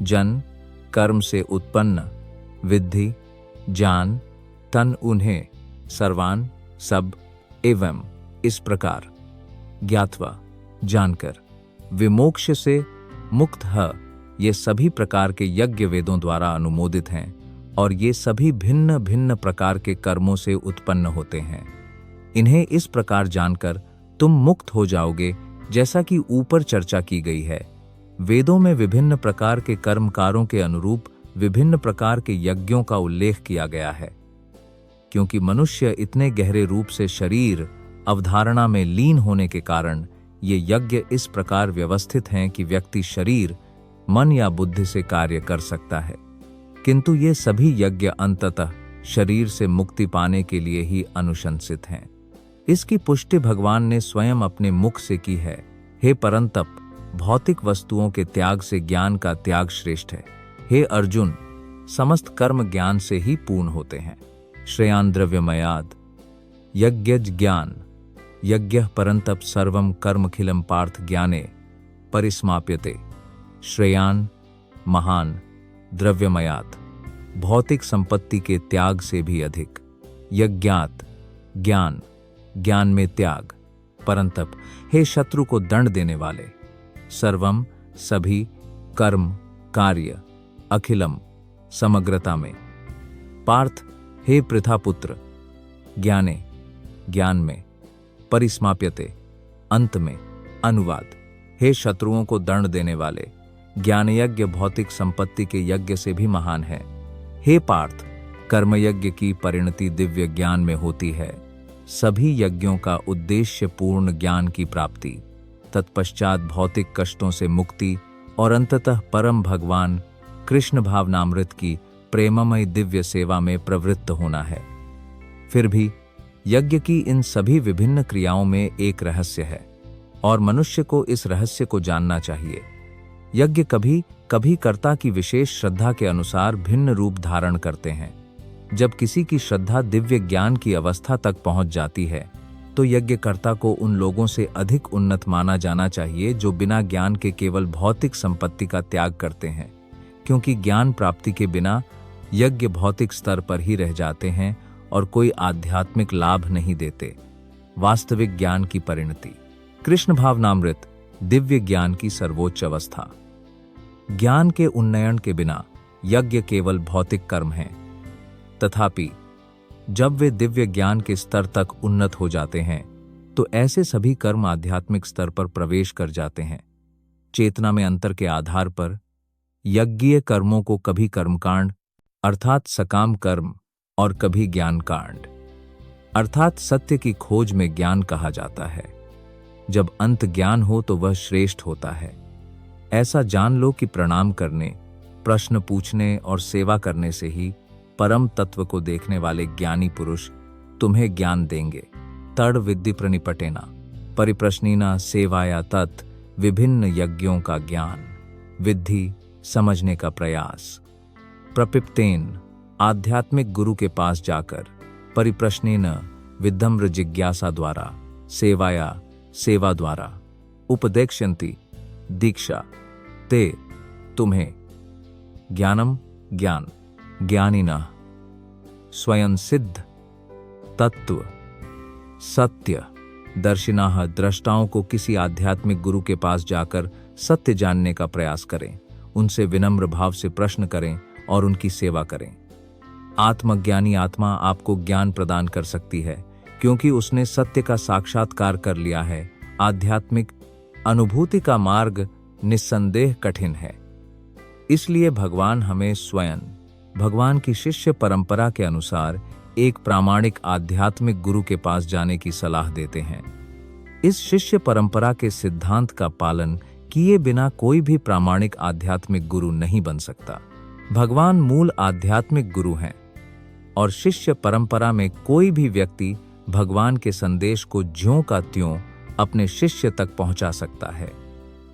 [SPEAKER 1] जन कर्म से उत्पन्न विद्धि जान तन उन्हें सर्वान सब एवं इस प्रकार ज्ञात्वा जानकर विमोक्ष से मुक्त है। ये सभी प्रकार के यज्ञ वेदों द्वारा अनुमोदित हैं और ये सभी भिन्न भिन्न प्रकार के कर्मों से उत्पन्न होते हैं। इन्हें इस प्रकार जानकर तुम मुक्त हो जाओगे जैसा कि ऊपर चर्चा की गई है। वेदों में विभिन्न प्रकार के कर्मकारों के अनुरूप विभिन्न प्रकार के यज्ञों का उल्लेख किया गया है। क्योंकि मनुष्य इतने गहरे रूप से शरीर अवधारणा में लीन होने के कारण ये यज्ञ इस प्रकार व्यवस्थित हैं कि व्यक्ति शरीर मन या बुद्धि से कार्य कर सकता है। किंतु ये सभी यज्ञ अंततः शरीर से मुक्ति पाने के लिए ही अनुशंसित हैं। इसकी पुष्टि भगवान ने स्वयं अपने मुख से की है। हे परंतप, भौतिक वस्तुओं के त्याग से ज्ञान का त्याग श्रेष्ठ है। हे अर्जुन, समस्त कर्म ज्ञान से ही पूर्ण होते हैं। श्रेयान द्रव्यमयाद यज्ञज ज्ञान यज्ञ परंतप सर्वम कर्मखिलम पार्थ ज्ञाने परिसमाप्यते। श्रेयान महान द्रव्यमयात भौतिक संपत्ति के त्याग से भी अधिक, यज्ञात ज्ञान ज्ञान में त्याग, परंतप हे शत्रु को दंड देने वाले, सर्वम सभी कर्म कार्य अखिलम समग्रता में, पार्थ हे पृथापुत्र ज्ञाने ज्ञान में, परिसमाप्यते अंत में। अनुवाद, हे शत्रुओं को दंड देने वाले, ज्ञान यज्ञ भौतिक संपत्ति के यज्ञ से भी महान है। हे पार्थ, कर्मयज्ञ की परिणति दिव्य ज्ञान में होती है। सभी यज्ञों का उद्देश्य पूर्ण ज्ञान की प्राप्ति, तत्पश्चात भौतिक कष्टों से मुक्ति और अंततः परम भगवान कृष्ण भावनामृत की प्रेममय दिव्य सेवा में प्रवृत्त होना है। फिर भी यज्ञ की इन सभी विभिन्न क्रियाओं में एक रहस्य है और मनुष्य को इस रहस्य को जानना चाहिए। यज्ञ कभी कभी कर्ता की विशेष श्रद्धा के अनुसार भिन्न रूप धारण करते हैं। जब किसी की श्रद्धा दिव्य ज्ञान की अवस्था तक पहुंच जाती है तो यज्ञकर्ता को उन लोगों से अधिक उन्नत माना जाना चाहिए जो बिना ज्ञान के केवल भौतिक संपत्ति का त्याग करते हैं, क्योंकि ज्ञान प्राप्ति के बिना यज्ञ भौतिक स्तर पर ही रह जाते हैं और कोई आध्यात्मिक लाभ नहीं देते। वास्तविक ज्ञान की परिणति, कृष्ण भावनामृत दिव्य ज्ञान की सर्वोच्च अवस्था। ज्ञान के उन्नयन के बिना यज्ञ केवल भौतिक कर्म हैं। तथापि जब वे दिव्य ज्ञान के स्तर तक उन्नत हो जाते हैं तो ऐसे सभी कर्म आध्यात्मिक स्तर पर प्रवेश कर जाते हैं। चेतना में अंतर के आधार पर यज्ञीय कर्मों को कभी कर्मकांड अर्थात सकाम कर्म और कभी ज्ञान कांड अर्थात सत्य की खोज में ज्ञान कहा जाता है। जब अंत ज्ञान हो तो वह श्रेष्ठ होता है। ऐसा जान लो कि प्रणाम करने, प्रश्न पूछने और सेवा करने से ही परम तत्व को देखने वाले ज्ञानी पुरुष तुम्हें ज्ञान देंगे। तड़ विद्धि प्रणिपटेना परिप्रश्निना सेवाया तत् विभिन्न यज्ञों का ज्ञान, विद्धि समझने का प्रयास। प्रपिप्तेन आध्यात्मिक गुरु के पास जाकर, परिप्रश्नेन विधम्र जिज्ञासा द्वारा, सेवाया सेवा द्वारा, उपदेक्ष्यन्ति दीक्षा ते तुम्हें, ज्ञानम ज्ञान, ज्ञानिनः स्वयं सिद्ध तत्व सत्य दर्शिनाः दृष्टाओं को किसी आध्यात्मिक गुरु के पास जाकर सत्य जानने का प्रयास करें, उनसे विनम्र भाव से प्रश्न करें और उनकी सेवा करें। आत्मज्ञानी आत्मा आपको ज्ञान प्रदान कर सकती है क्योंकि उसने सत्य का साक्षात्कार कर लिया है। आध्यात्मिक अनुभूति का मार्ग निस्संदेह कठिन है, इसलिए भगवान हमें स्वयं भगवान की शिष्य परंपरा के अनुसार एक प्रामाणिक आध्यात्मिक गुरु के पास जाने की सलाह देते हैं। इस शिष्य परंपरा के सिद्धांत का पालन किए बिना कोई भी प्रामाणिक आध्यात्मिक गुरु नहीं बन सकता। भगवान मूल आध्यात्मिक गुरु हैं और शिष्य परंपरा में कोई भी व्यक्ति भगवान के संदेश को ज्यों का त्यों अपने शिष्य तक पहुंचा सकता है।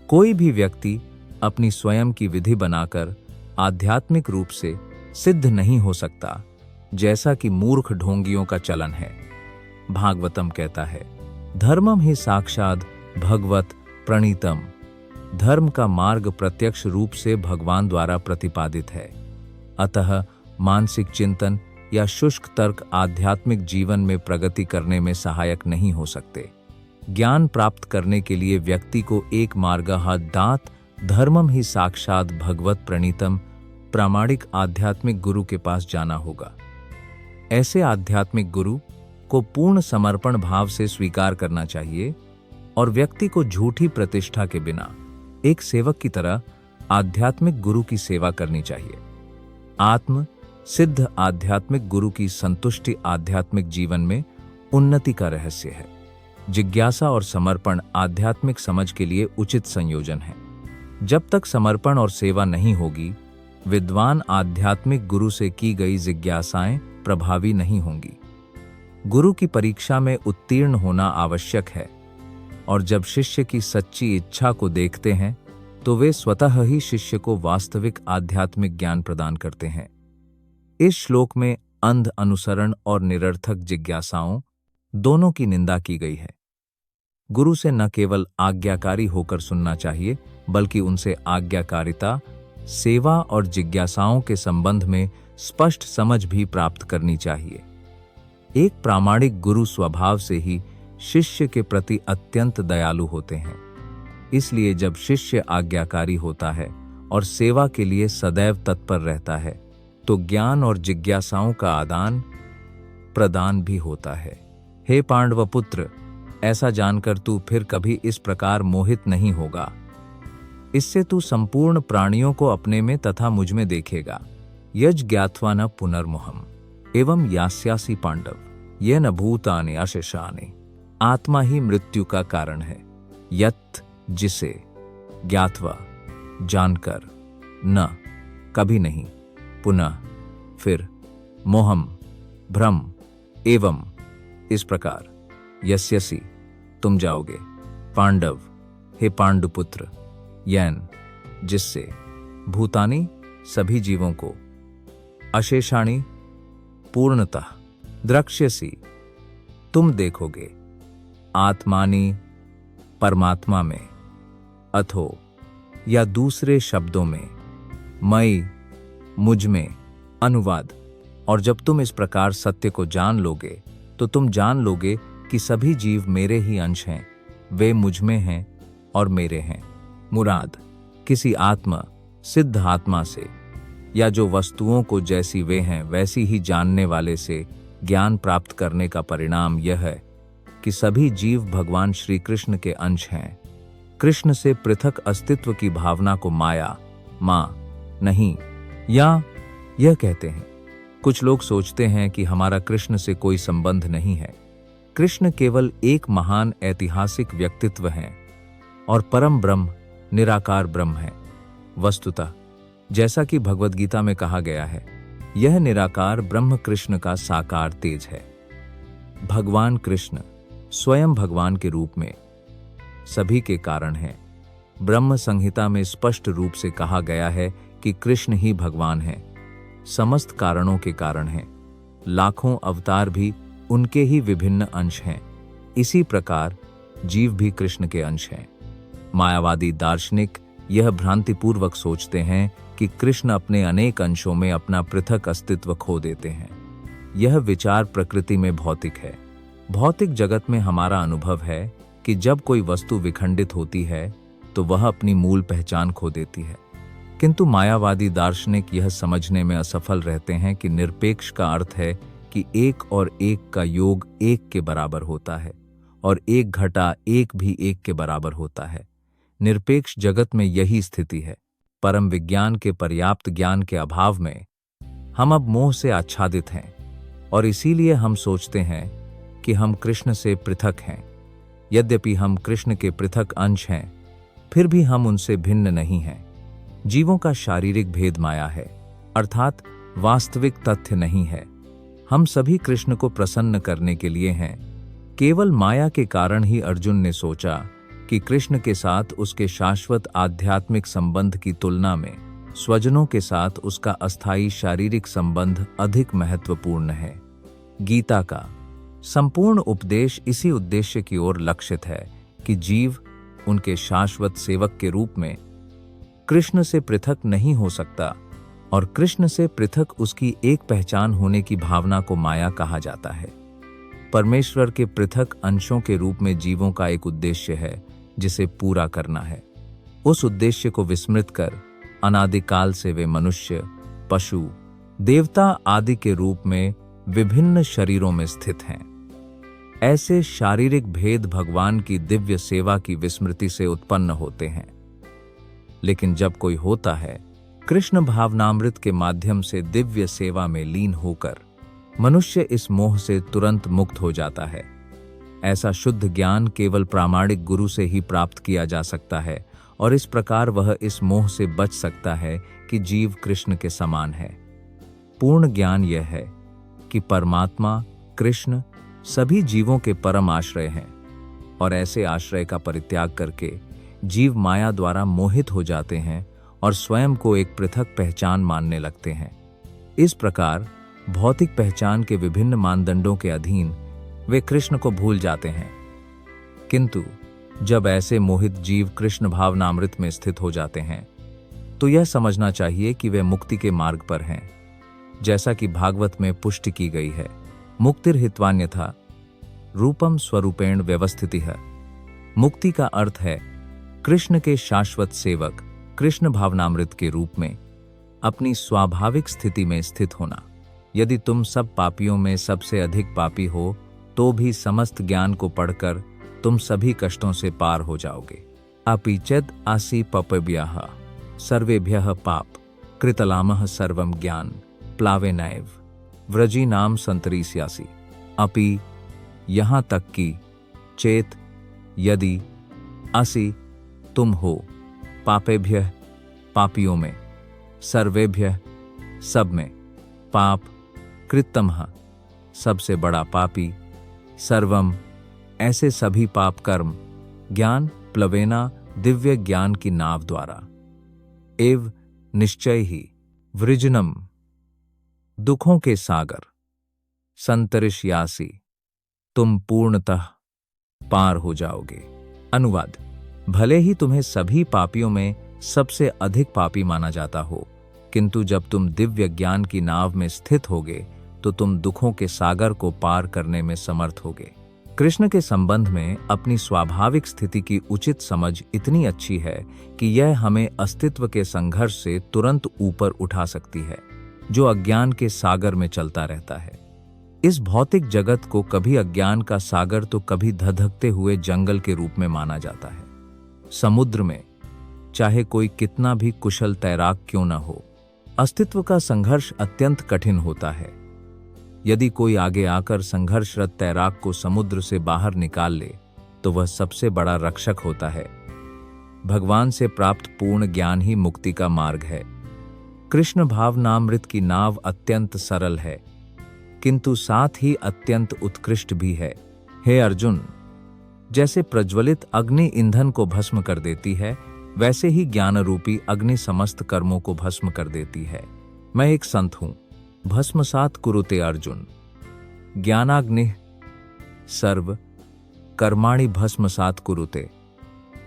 [SPEAKER 1] कोई भी व्यक्ति अपनी स्वयं की विधि बनाकर आध्यात्मिक रूप से सिद्ध नहीं हो सकता, जैसा कि मूर्ख ढोंगियों का चलन है। भागवतम कहता है, धर्मम ही साक्षात भगवत प्रणीतम। धर्म का मार्ग प्रत्यक्ष रूप से भगवान द्वारा प्रतिपादित है। अतः मानसिक चिंतन या शुष्क तर्क आध्यात्मिक जीवन में प्रगति करने में सहायक नहीं हो सकते। ज्ञान प्राप्त करने के लिए व्यक्ति को एक मार्गः दात धर्मम ही साक्षात भगवत प्रणीतम प्रामाणिक आध्यात्मिक गुरु के पास जाना होगा। ऐसे आध्यात्मिक गुरु को पूर्ण समर्पण भाव से स्वीकार करना चाहिए और व्यक्ति को झूठी प्रतिष्ठा के बिना एक सेवक की तरह आध्यात्मिक गुरु की सेवा करनी चाहिए। आत्म सिद्ध आध्यात्मिक गुरु की संतुष्टि आध्यात्मिक जीवन में उन्नति का रहस्य है। जिज्ञासा और समर्पण आध्यात्मिक समझ के लिए उचित संयोजन है। जब तक समर्पण और सेवा नहीं होगी, विद्वान आध्यात्मिक गुरु से की गई जिज्ञासाएं प्रभावी नहीं होंगी। गुरु की परीक्षा में उत्तीर्ण होना आवश्यक है और जब शिष्य की सच्ची इच्छा को देखते हैं तो वे स्वतः ही शिष्य को वास्तविक आध्यात्मिक ज्ञान प्रदान करते हैं। इस श्लोक में अंध अनुसरण और निरर्थक जिज्ञासाओं दोनों की निंदा की गई है। गुरु से न केवल आज्ञाकारी होकर सुनना चाहिए, बल्कि उनसे आज्ञाकारिता, सेवा और जिज्ञासाओं के संबंध में स्पष्ट समझ भी प्राप्त करनी चाहिए। एक प्रामाणिक गुरु स्वभाव से ही शिष्य के प्रति अत्यंत दयालु होते हैं। इसलिए जब शिष्य आज्ञाकारी होता है और सेवा के लिए सदैव तत्पर रहता है, तो ज्ञान और जिज्ञासाओं का आदान प्रदान भी होता है। हे पांडव पुत्र, ऐसा जानकर तू फिर कभी इस प्रकार मोहित नहीं होगा। इससे तू संपूर्ण प्राणियों को अपने में तथा मुझ में देखेगा। यज ज्ञात्वा न पुनर्मोहम एवं यास्यासि पांडव ये न भूतानि अशेषानि। आत्मा ही मृत्यु का कारण है। यत् जिसे, ज्ञात्वा जानकर, न कभी नहीं, पुनः फिर, मोहम भ्रम, एवं इस प्रकार, यस्यसि तुम जाओगे, पांडव हे पांडुपुत्र, यैन जिससे, भूतानि सभी जीवों को, अशेषाणि पूर्णतः, द्रक्ष्यसि तुम देखोगे, आत्मानि परमात्मा में, अथो या दूसरे शब्दों में, मई मुझ में। अनुवाद। और जब तुम इस प्रकार सत्य को जान लोगे तो तुम जान लोगे कि सभी जीव मेरे ही अंश हैं, वे मुझ में हैं और मेरे हैं। मुराद किसी आत्मा, सिद्ध आत्मा से या जो वस्तुओं को जैसी वे हैं वैसी ही जानने वाले से ज्ञान प्राप्त करने का परिणाम यह है कि सभी जीव भगवान श्री कृष्ण के अंश हैं। कृष्ण से पृथक अस्तित्व की भावना को माया, मां नहीं या यह कहते हैं। कुछ लोग सोचते हैं कि हमारा कृष्ण से कोई संबंध नहीं है। कृष्ण केवल एक महान ऐतिहासिक व्यक्तित्व हैं और परम ब्रह्म, निराकार ब्रह्म है। वस्तुतः जैसा कि भगवद गीता में कहा गया है, यह निराकार ब्रह्म कृष्ण का साकार तेज है। भगवान कृष्ण स्वयं भगवान के रूप में सभी के कारण हैं। ब्रह्म संहिता में स्पष्ट रूप से कहा गया है कि कृष्ण ही भगवान है, समस्त कारणों के कारण हैं। लाखों अवतार भी उनके ही विभिन्न अंश हैं। इसी प्रकार जीव भी कृष्ण के अंश हैं। मायावादी दार्शनिक यह भ्रांतिपूर्वक सोचते हैं कि कृष्ण अपने अनेक अंशों में अपना पृथक अस्तित्व खो देते हैं। यह विचार प्रकृति में भौतिक है। भौतिक जगत में हमारा अनुभव है कि जब कोई वस्तु विखंडित होती है तो वह अपनी मूल पहचान खो देती है। किंतु मायावादी दार्शनिक यह समझने में असफल रहते हैं कि निरपेक्ष का अर्थ है कि एक और एक का योग एक के बराबर होता है और एक घटा एक भी एक के बराबर होता है। निरपेक्ष जगत में यही स्थिति है। परम विज्ञान के पर्याप्त ज्ञान के अभाव में हम अब मोह से आच्छादित हैं और इसीलिए हम सोचते हैं कि हम कृष्ण से पृथक हैं। यद्यपि हम कृष्ण के पृथक अंश हैं, फिर भी हम उनसे भिन्न नहीं हैं। जीवों का शारीरिक भेद माया है, अर्थात वास्तविक तथ्य नहीं है। हम सभी कृष्ण को प्रसन्न करने के लिए हैं। केवल माया के कारण ही अर्जुन ने सोचा कि कृष्ण के साथ उसके शाश्वत आध्यात्मिक संबंध की तुलना में स्वजनों के साथ उसका अस्थायी शारीरिक संबंध अधिक महत्वपूर्ण है। गीता का संपूर्ण उपदेश इसी उद्देश्य की ओर लक्षित है कि जीव उनके शाश्वत सेवक के रूप में कृष्ण से पृथक नहीं हो सकता और कृष्ण से पृथक उसकी एक पहचान होने की भावना को माया कहा जाता है। परमेश्वर के पृथक अंशों के रूप में जीवों का एक उद्देश्य है जिसे पूरा करना है। उस उद्देश्य को विस्मृत कर अनादिकाल से वे मनुष्य, पशु, देवता आदि के रूप में विभिन्न शरीरों में स्थित हैं। ऐसे शारीरिक भेद भगवान की दिव्य सेवा की विस्मृति से उत्पन्न होते हैं। लेकिन जब कोई होता है कृष्ण भावनामृत के माध्यम से दिव्य सेवा में लीन होकर, मनुष्य इस मोह से तुरंत मुक्त हो जाता है। ऐसा शुद्ध ज्ञान केवल प्रामाणिक गुरु से ही प्राप्त किया जा सकता है और इस प्रकार वह इस मोह से बच सकता है कि जीव कृष्ण के समान है। पूर्ण ज्ञान यह है कि परमात्मा कृष्ण सभी जीवों के परम आश्रय हैं और ऐसे आश्रय का परित्याग करके जीव माया द्वारा मोहित हो जाते हैं और स्वयं को एक पृथक पहचान मानने लगते हैं। इस प्रकार भौतिक पहचान के विभिन्न मानदंडों के अधीन वे कृष्ण को भूल जाते हैं। किंतु जब ऐसे मोहित जीव कृष्ण भावनामृत में स्थित हो जाते हैं तो यह समझना चाहिए कि वे मुक्ति के मार्ग पर हैं। जैसा कि भागवत में पुष्टि की गई है, मुक्तिर्हित्वान्यथा रूपम स्वरूपेण व्यवस्थितिः। मुक्ति का अर्थ है कृष्ण के शाश्वत सेवक कृष्ण भावनामृत के रूप में अपनी स्वाभाविक स्थिति में स्थित होना। यदि तुम सब पापियों में सबसे अधिक पापी हो तो भी समस्त ज्ञान को पढ़कर तुम सभी कष्टों से पार हो जाओगे। अपि चेद आसी पपेभ्यः सर्वेभ्यः पाप कृतलामः सर्वं ज्ञान प्लावे नैव व्रजी नाम संतरीस्यासि। अपि यहाँ तक कि चेत यदि असि तुम हो पापेभ्यः पापियों में सर्वेभ्यः सब में पाप कृतमः सबसे बड़ा पापी सर्वम ऐसे सभी पाप कर्म ज्ञान प्लवेना दिव्य ज्ञान की नाव द्वारा एव निश्चय ही वृजनम दुखों के सागर संतरिष्यासि तुम पूर्णतः पार हो जाओगे। अनुवाद: भले ही तुम्हें सभी पापियों में सबसे अधिक पापी माना जाता हो, किंतु जब तुम दिव्य ज्ञान की नाव में स्थित होगे तो तुम दुखों के सागर को पार करने में समर्थ होगे। कृष्ण के संबंध में अपनी स्वाभाविक स्थिति की उचित समझ इतनी अच्छी है कि यह हमें अस्तित्व के संघर्ष से तुरंत ऊपर उठा सकती है, जो अज्ञान के सागर में चलता रहता है। इस भौतिक जगत को कभी अज्ञान का सागर तो कभी धधकते हुए जंगल के रूप में माना जाता है। समुद्र में चाहे कोई कितना भी कुशल तैराक क्यों न हो, अस्तित्व का संघर्ष अत्यंत कठिन होता है। यदि कोई आगे आकर संघर्षरत तैराक को समुद्र से बाहर निकाल ले तो वह सबसे बड़ा रक्षक होता है। भगवान से प्राप्त पूर्ण ज्ञान ही मुक्ति का मार्ग है। कृष्ण भावनामृत की नाव अत्यंत सरल है, किंतु साथ ही अत्यंत उत्कृष्ट भी है। हे अर्जुन, जैसे प्रज्वलित अग्नि ईंधन को भस्म कर देती है, वैसे ही ज्ञान रूपी अग्नि समस्त कर्मों को भस्म कर देती है। मैं एक संत हूं। भस्मसात कुरुते अर्जुन, ज्ञानाग्नि सर्व कर्माणि भस्मसात कुरुते।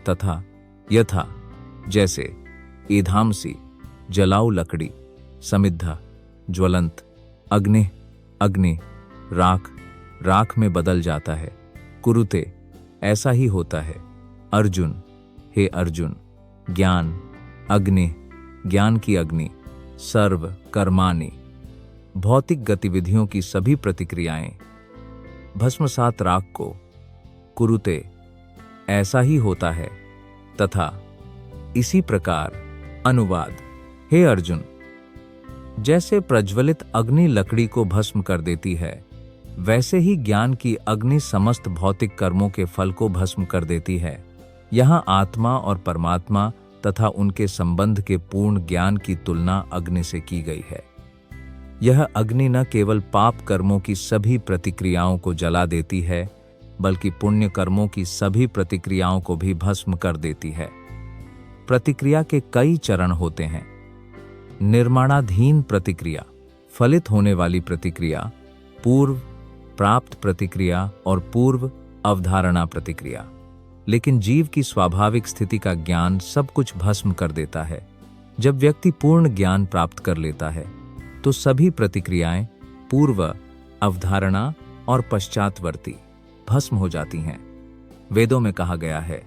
[SPEAKER 1] तथा यथा, जैसे ईधामसी जलाऊ लकड़ी, समिद्धा ज्वलंत, अग्नि अग्नि राख राख में बदल जाता है, कुरुते ऐसा ही होता है। अर्जुन, हे अर्जुन, ज्ञान अग्नि, ज्ञान की अग्नि, सर्व कर्माणि भौतिक गतिविधियों की सभी प्रतिक्रियाएं भस्मसात राख को, कुरुते ऐसा ही होता है। तथा इसी प्रकार अनुवाद, हे अर्जुन, जैसे प्रज्वलित अग्नि लकड़ी को भस्म कर देती है, वैसे ही ज्ञान की अग्नि समस्त भौतिक कर्मों के फल को भस्म कर देती है। यहाँ आत्मा और परमात्मा तथा उनके संबंध के पूर्ण ज्ञान की तुलना अग्नि से की गई है। यह अग्नि न केवल पाप कर्मों की सभी प्रतिक्रियाओं को जला देती है, बल्कि पुण्य कर्मों की सभी प्रतिक्रियाओं को भी भस्म कर देती है। प्रतिक्रिया के कई चरण होते हैं। निर्माणाधीन प्रतिक्रिया, फलित होने वाली प्रतिक्रिया, पूर्व प्राप्त प्रतिक्रिया और पूर्व अवधारणा प्रतिक्रिया। लेकिन जीव की स्वाभाविक स्थिति का ज्ञान सब कुछ भस्म कर देता है। जब व्यक्ति पूर्ण ज्ञान प्राप्त कर लेता है तो सभी प्रतिक्रियाएं पूर्व अवधारणा और पश्चातवर्ती भस्म हो जाती हैं। वेदों में कहा गया है,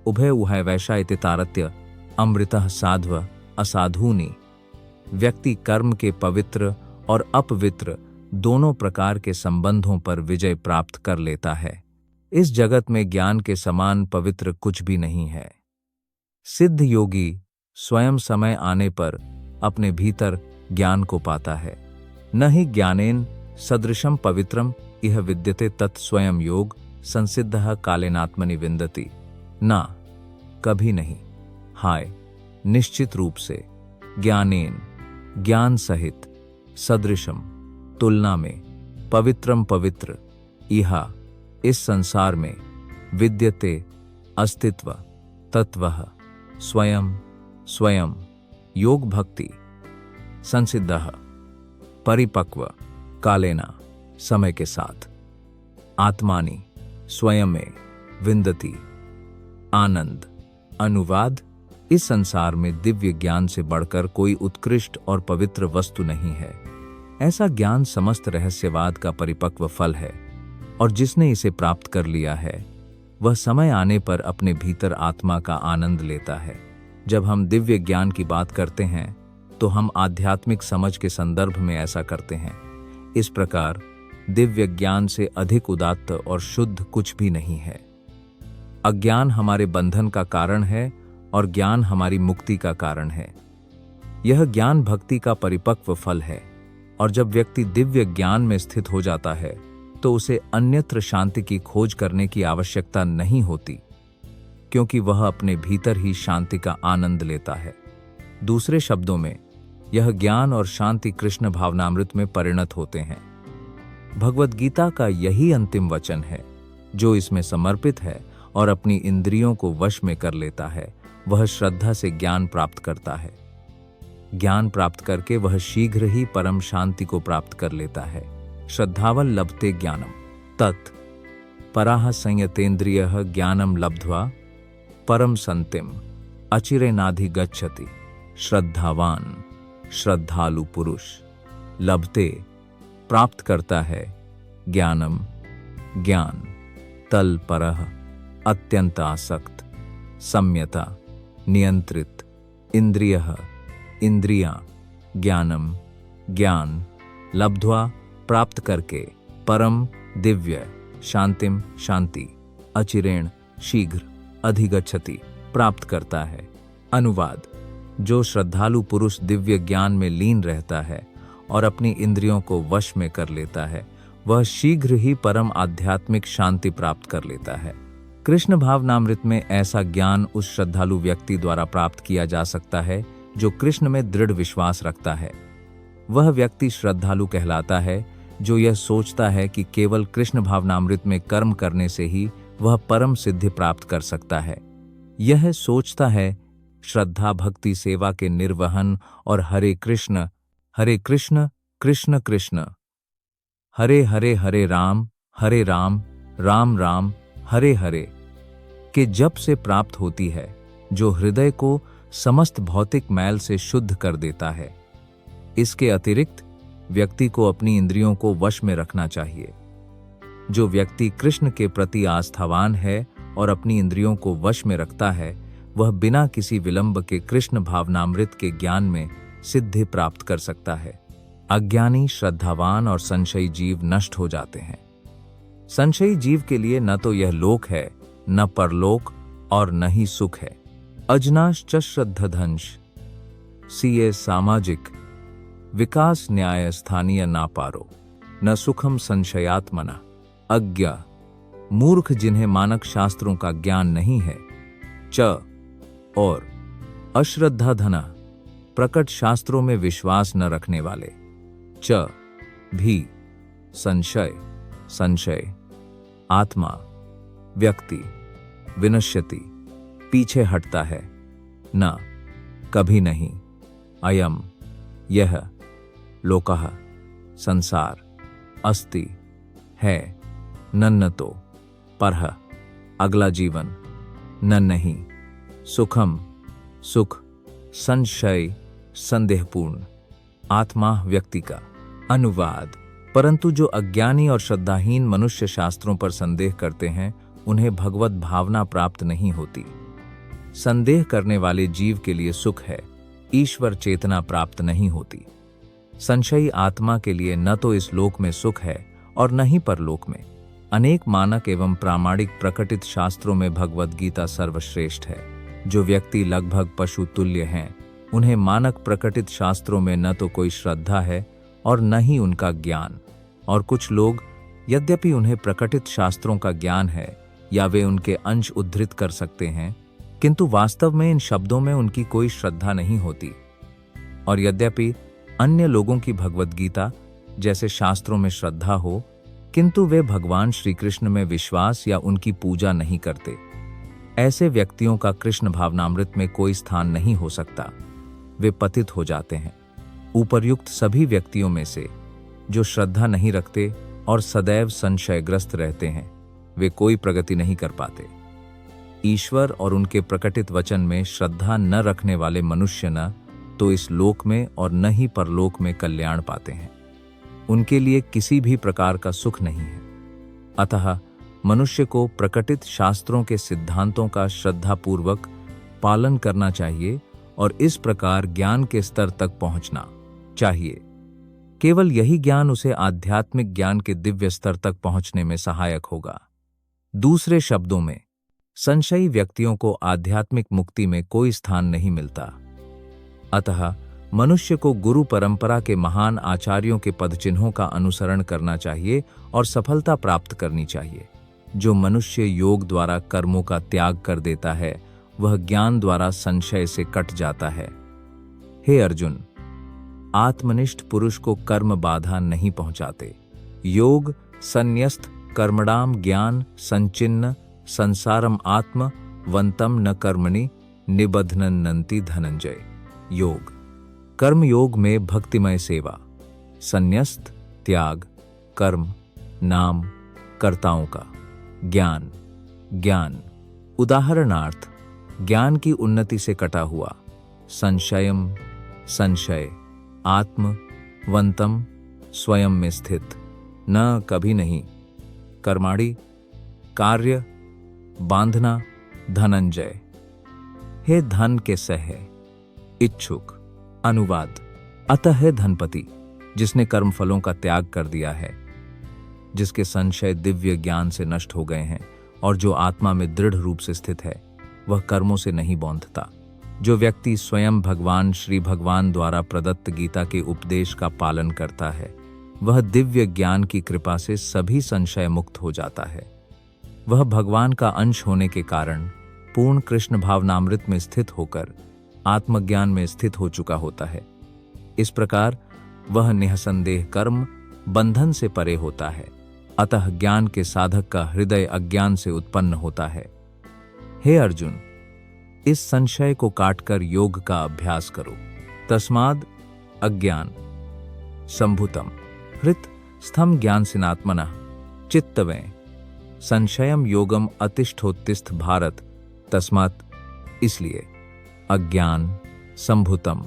[SPEAKER 1] उभय उभय वैशा इति तारत्य अमृतः साध्व असाधूनि। व्यक्ति कर्म के पवित्र और अपवित्र दोनों प्रकार के संबंधों पर विजय प्राप्त कर लेता है। इस जगत में ज्ञान के समान पवित्र कुछ भी नहीं है। सिद्ध योगी स्वयं समय आने पर अपने भीतर ज्ञान को पाता है। न ही ज्ञानेन सदृशम पवित्रम इह विद्यते तत् स्वयं योग संसिद्धः कालेनात्मनि विन्दति। ना, कभी नहीं। हाय, निश्चित रूप से ज्ञानेन ज्ञान सहित, सदृशम तुलना में, पवित्रम पवित्र, इहा इस संसार में, विद्यते अस्तित्व, तत्वः स्वयं स्वयं, योग भक्ति, संसिद्धः परिपक्व, कालेना समय के साथ, आत्मानि स्वयं में, विन्दति आनंद। अनुवाद, इस संसार में दिव्य ज्ञान से बढ़कर कोई उत्कृष्ट और पवित्र वस्तु नहीं है। ऐसा ज्ञान समस्त रहस्यवाद का परिपक्व फल है, और जिसने इसे प्राप्त कर लिया है वह समय आने पर अपने भीतर आत्मा का आनंद लेता है। जब हम दिव्य ज्ञान की बात करते हैं तो हम आध्यात्मिक समझ के संदर्भ में ऐसा करते हैं। इस प्रकार दिव्य ज्ञान से अधिक उदात्त और शुद्ध कुछ भी नहीं है। अज्ञान हमारे बंधन का कारण है और ज्ञान हमारी मुक्ति का कारण है। यह ज्ञान भक्ति का परिपक्व फल है, और जब व्यक्ति दिव्य ज्ञान में स्थित हो जाता है तो उसे अन्यत्र शांति की खोज करने की आवश्यकता नहीं होती, क्योंकि वह अपने भीतर ही शांति का आनंद लेता है। दूसरे शब्दों में, यह ज्ञान और शांति कृष्ण भावनामृत में परिणत होते हैं। भगवद गीता का यही अंतिम वचन है। जो इसमें समर्पित है और अपनी इंद्रियों को वश में कर लेता है, वह श्रद्धा से ज्ञान प्राप्त करता है। ज्ञान प्राप्त करके वह शीघ्र ही परम शांति को प्राप्त कर लेता है। श्रद्धावल लभते ज्ञानम तत् पराह संयतेन्द्रियः ज्ञानम लब्ध्वा परम संतिम अचिरेनाधिगच्छति। श्रद्धावान श्रद्धालु पुरुष लभते प्राप्त करता है ज्ञानम ज्ञान, तल परह अत्यंत आसक्त, सम्यता नियंत्रित, इंद्रियः इंद्रियां, ज्ञानम ज्ञान, लब्ध्वा प्राप्त करके, परम दिव्य, शांतिम शांति, अचिरेण शीघ्र, अधिगच्छति प्राप्त करता है। अनुवाद, जो श्रद्धालु पुरुष दिव्य ज्ञान में लीन रहता है और अपनी इंद्रियों को वश में कर लेता है, वह शीघ्र ही परम आध्यात्मिक शांति प्राप्त कर लेता है। कृष्ण भावनामृत में ऐसा ज्ञान उस श्रद्धालु व्यक्ति द्वारा प्राप्त किया जा सकता है जो कृष्ण में दृढ़ विश्वास रखता है। वह व्यक्ति श्रद्धालु कहलाता है जो यह सोचता है कि केवल कृष्ण भावनामृत में कर्म करने से ही वह परम सिद्धि प्राप्त कर सकता है। यह सोचता है श्रद्धा भक्ति सेवा के निर्वहन और हरे कृष्ण कृष्ण कृष्ण हरे हरे हरे राम राम राम हरे हरे के जप से प्राप्त होती है, जो हृदय को समस्त भौतिक मैल से शुद्ध कर देता है। इसके अतिरिक्त व्यक्ति को अपनी इंद्रियों को वश में रखना चाहिए। जो व्यक्ति कृष्ण के प्रति आस्थावान है और अपनी इंद्रियों को वश में रखता है, वह बिना किसी विलंब के कृष्ण भावनामृत के ज्ञान में सिद्धि प्राप्त कर सकता है। अज्ञानी, श्रद्धावान और संशयी जीव नष्ट हो जाते हैं। संशयी जीव के लिए न तो यह लोक है, न परलोक और न ही सुख है। अजनाश्च श्रद्धधंश सीए सामाजिक विकास न्याय स्थानीय नापारो न सुखम संशयात्मना। अज्ञ मूर्ख जिन्हें मानक शास्त्रों का ज्ञान नहीं है, च और अश्रद्धाधना प्रकट शास्त्रों में विश्वास न रखने वाले, च भी संशय आत्मा व्यक्ति विनश्यति पीछे हटता है, न कभी नहीं, अयम यह लोकः संसार अस्ति है नन्नतो परह अगला जीवन न नहीं सुखम सुख संशय संदेहपूर्ण आत्मा व्यक्ति का। अनुवाद। परंतु जो अज्ञानी और श्रद्धाहीन मनुष्य शास्त्रों पर संदेह करते हैं, उन्हें भगवत भावना प्राप्त नहीं होती। संदेह करने वाले जीव के लिए सुख है, ईश्वर चेतना प्राप्त नहीं होती। संशयी आत्मा के लिए न तो इस लोक में सुख है और न ही परलोक में। अनेक मानक एवं प्रामाणिक प्रकटित शास्त्रों में भगवद गीता सर्वश्रेष्ठ है। जो व्यक्ति लगभग पशु तुल्य हैं, उन्हें मानक प्रकटित शास्त्रों में न तो कोई श्रद्धा है और न ही उनका ज्ञान। और कुछ लोग, यद्यपि उन्हें प्रकटित शास्त्रों का ज्ञान है या वे उनके अंश उद्धृत कर सकते हैं, किंतु वास्तव में इन शब्दों में उनकी कोई श्रद्धा नहीं होती। और यद्यपि अन्य लोगों की भगवद गीता जैसे शास्त्रों में श्रद्धा हो, किंतु वे भगवान श्री कृष्ण में विश्वास या उनकी पूजा नहीं करते। ऐसे व्यक्तियों का कृष्ण भावनामृत में कोई स्थान नहीं हो सकता। वे पतित हो जाते हैं। उपर्युक्त सभी व्यक्तियों में से जो श्रद्धा नहीं रखते और सदैव संशयग्रस्त रहते हैं, वे कोई प्रगति नहीं कर पाते। ईश्वर और उनके प्रकटित वचन में श्रद्धा न रखने वाले मनुष्य न तो इस लोक में और न ही परलोक में कल्याण पाते हैं। उनके लिए किसी भी प्रकार का सुख नहीं है। अतः मनुष्य को प्रकटित शास्त्रों के सिद्धांतों का श्रद्धापूर्वक पालन करना चाहिए और इस प्रकार ज्ञान के स्तर तक पहुंचना चाहिए। केवल यही ज्ञान उसे आध्यात्मिक ज्ञान के दिव्य स्तर तक पहुंचने में सहायक होगा। दूसरे शब्दों में, संशयी व्यक्तियों को आध्यात्मिक मुक्ति में कोई स्थान नहीं मिलता। अतः मनुष्य को गुरु परंपरा के महान आचार्यों के पदचिन्हों का अनुसरण करना चाहिए और सफलता प्राप्त करनी चाहिए। जो मनुष्य योग द्वारा कर्मों का त्याग कर देता है, वह ज्ञान द्वारा संशय से कट जाता है। हे अर्जुन, आत्मनिष्ठ पुरुष को कर्म बाधा नहीं पहुंचाते। योग संन्यस्त कर्मणाम ज्ञान संचिन्न संसारम आत्म वंतम न कर्मणि निबध्नन्ति धनंजय। योग कर्म योग में भक्तिमय सेवा, संन्यस्त त्याग, कर्म नाम कर्ताओं का, ज्ञान उदाहरणार्थ ज्ञान की उन्नति से कटा हुआ, संशयम संशय, आत्म वंतम स्वयं में स्थित, न कभी नहीं, कर्माणि कार्य बांधना, धनंजय हे धन के सह इच्छुक। अनुवाद। अतः है धनपति जिसने कर्मफलों का त्याग कर दिया है, जिसके संशय दिव्य ज्ञान से नष्ट हो गए हैं और जो आत्मा में दृढ़ रूप से स्थित है, वह कर्मों से नहीं बौंधता। जो व्यक्ति स्वयं भगवान श्री भगवान द्वारा प्रदत्त गीता के उपदेश का पालन करता है, वह दिव्य ज्ञान की कृपा से सभी संशय मुक्त हो जाता है। वह भगवान का अंश होने के कारण पूर्ण कृष्ण भावनामृत में स्थित होकर आत्मज्ञान में स्थित हो चुका होता है। इस प्रकार वह निःसंदेह कर्म बंधन से परे होता है। अतः ज्ञान के साधक का हृदय अज्ञान से उत्पन्न होता है। हे अर्जुन, इस संशय को काटकर योग का अभ्यास करो। तस्माद् अज्ञान संभुतम हृत स्थम ज्ञान सिनात्मनः चित्तवें संशयम योगम अतिष्ठोत्तिष्ठ भारत। तस्मात् इसलिए अज्ञान संभुतम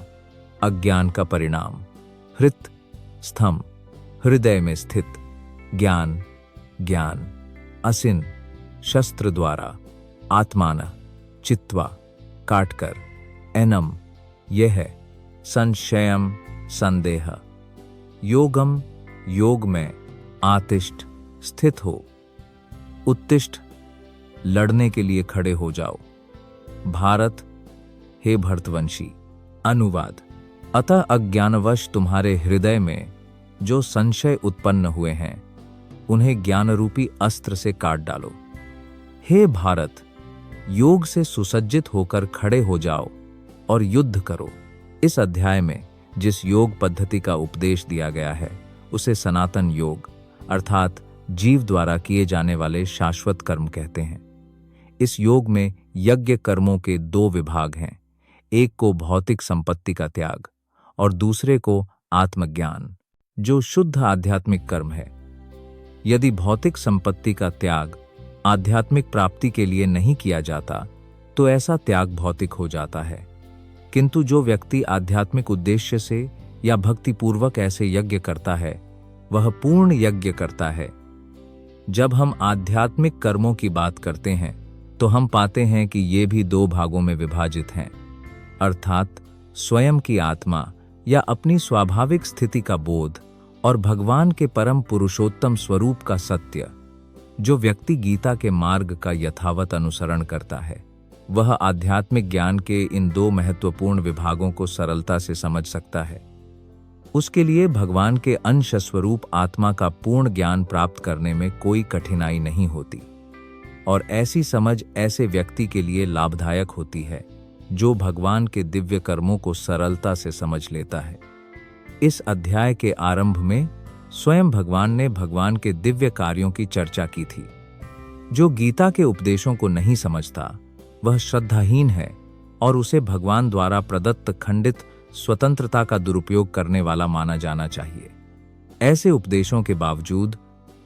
[SPEAKER 1] अज्ञान का परिणाम, हृत स्थम हृदय में स्थित, ज्ञान ज्ञान असिन शस्त्र द्वारा, आत्मान चित्वा काटकर, एनम यह है, संशयम संदेह, योगम योग में, आतिष्ठ स्थित हो, उत्तिष्ठ लड़ने के लिए खड़े हो जाओ, भारत हे भरतवंशी। अनुवाद। अतः अज्ञानवश तुम्हारे हृदय में जो संशय उत्पन्न हुए हैं, उन्हें ज्ञानरूपी अस्त्र से काट डालो। हे भारत, योग से सुसज्जित होकर खड़े हो जाओ और युद्ध करो। इस अध्याय में जिस योग पद्धति का उपदेश दिया गया है, उसे सनातन योग अर्थात जीव द्वारा किए जाने वाले शाश्वत कर्म कहते हैं। इस योग में यज्ञ कर्मों के दो विभाग हैं, एक को भौतिक संपत्ति का त्याग और दूसरे को आत्मज्ञान, जो शुद्ध आध्यात्मिक कर्म है। यदि भौतिक संपत्ति का त्याग आध्यात्मिक प्राप्ति के लिए नहीं किया जाता, तो ऐसा त्याग भौतिक हो जाता है। किंतु जो व्यक्ति आध्यात्मिक उद्देश्य से या भक्तिपूर्वक ऐसे यज्ञ करता है, वह पूर्ण यज्ञ करता है। जब हम आध्यात्मिक कर्मों की बात करते हैं, तो हम पाते हैं कि ये भी दो भागों में विभाजित हैं, अर्थात स्वयं की आत्मा या अपनी स्वाभाविक स्थिति का बोध और भगवान के परम पुरुषोत्तम स्वरूप का सत्य। जो व्यक्ति गीता के मार्ग का यथावत अनुसरण करता है, वह आध्यात्मिक ज्ञान के इन दो महत्वपूर्ण विभागों को सरलता से समझ सकता है। उसके लिए भगवान के अंश स्वरूप आत्मा का पूर्ण ज्ञान प्राप्त करने में कोई कठिनाई नहीं होती, और ऐसी समझ ऐसे व्यक्ति के लिए लाभदायक होती है जो भगवान के दिव्य कर्मों को सरलता से समझ लेता है। इस अध्याय के आरंभ में स्वयं भगवान ने भगवान के दिव्य कार्यों की चर्चा की थी। जो गीता के उपदेशों को नहीं समझता, वह श्रद्धाहीन है और उसे भगवान द्वारा प्रदत्त खंडित स्वतंत्रता का दुरुपयोग करने वाला माना जाना चाहिए। ऐसे उपदेशों के बावजूद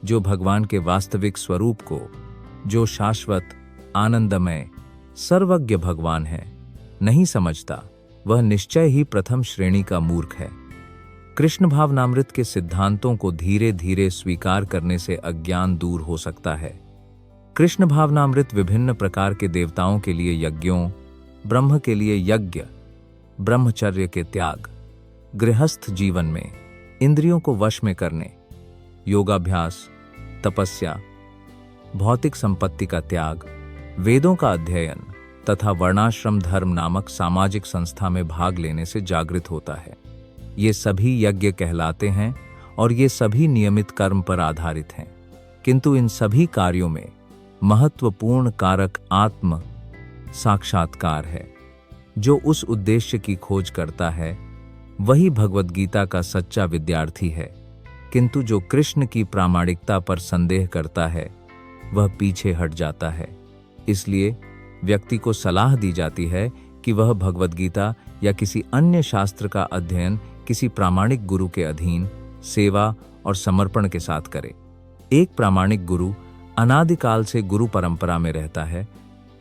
[SPEAKER 1] जो भगवान के वास्तविक स्वरूप को, जो शाश्वत आनंदमय सर्वज्ञ भगवान है, नहीं समझता, वह निश्चय ही प्रथम श्रेणी का मूर्ख है। कृष्ण भावनामृत के सिद्धांतों को धीरे धीरे स्वीकार करने से अज्ञान दूर हो सकता है। कृष्ण भावनामृत विभिन्न प्रकार के देवताओं के लिए यज्ञों, ब्रह्म के लिए यज्ञ, ब्रह्मचर्य के त्याग, गृहस्थ जीवन में इंद्रियों को वश में करने, योगाभ्यास, तपस्या, भौतिक संपत्ति का त्याग, वेदों का अध्ययन तथा वर्णाश्रम धर्म नामक सामाजिक संस्था में भाग लेने से जागृत होता है। ये सभी यज्ञ कहलाते हैं और ये सभी नियमित कर्म पर आधारित हैं, किंतु इन सभी कार्यों में महत्वपूर्ण कारक आत्म साक्षात्कार है। जो उस उद्देश्य की खोज करता है, वही भगवद गीता का सच्चा विद्यार्थी है। किंतु जो कृष्ण की प्रामाणिकता पर संदेह करता है, वह पीछे हट जाता है। इसलिए व्यक्ति को सलाह दी जाती है कि वह भगवद गीता या किसी अन्य शास्त्र का अध्ययन किसी प्रामाणिक गुरु के अधीन सेवा और समर्पण के साथ करे। एक प्रामाणिक गुरु अनादिकाल से गुरु परंपरा में रहता है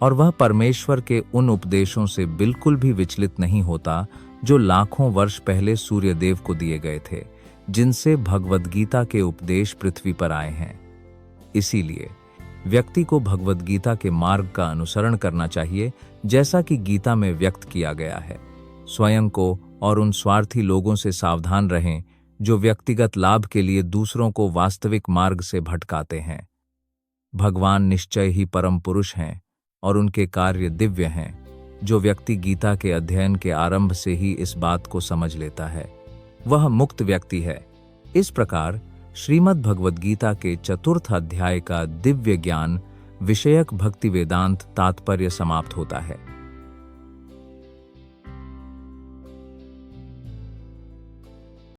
[SPEAKER 1] और वह परमेश्वर के उन उपदेशों से बिल्कुल भी विचलित नहीं होता जो लाखों वर्ष पहले सूर्यदेव को दिए गए थे, जिनसे भगवद गीता के उपदेश पृथ्वी पर आए हैं। इसीलिए व्यक्ति को भगवद गीता के मार्ग का अनुसरण करना चाहिए, जैसा कि गीता में व्यक्त किया गया है। स्वयं को और उन स्वार्थी लोगों से सावधान रहें जो व्यक्तिगत लाभ के लिए दूसरों को वास्तविक मार्ग से भटकाते हैं। भगवान निश्चय ही परम पुरुष हैं और उनके कार्य दिव्य हैं। जो व्यक्ति गीता के अध्ययन के आरंभ से ही इस बात को समझ लेता है वह मुक्त व्यक्ति है। इस प्रकार श्रीमद् भगवद गीता के चतुर्थ अध्याय का दिव्य ज्ञान विषयक भक्ति वेदांत तात्पर्य समाप्त होता है।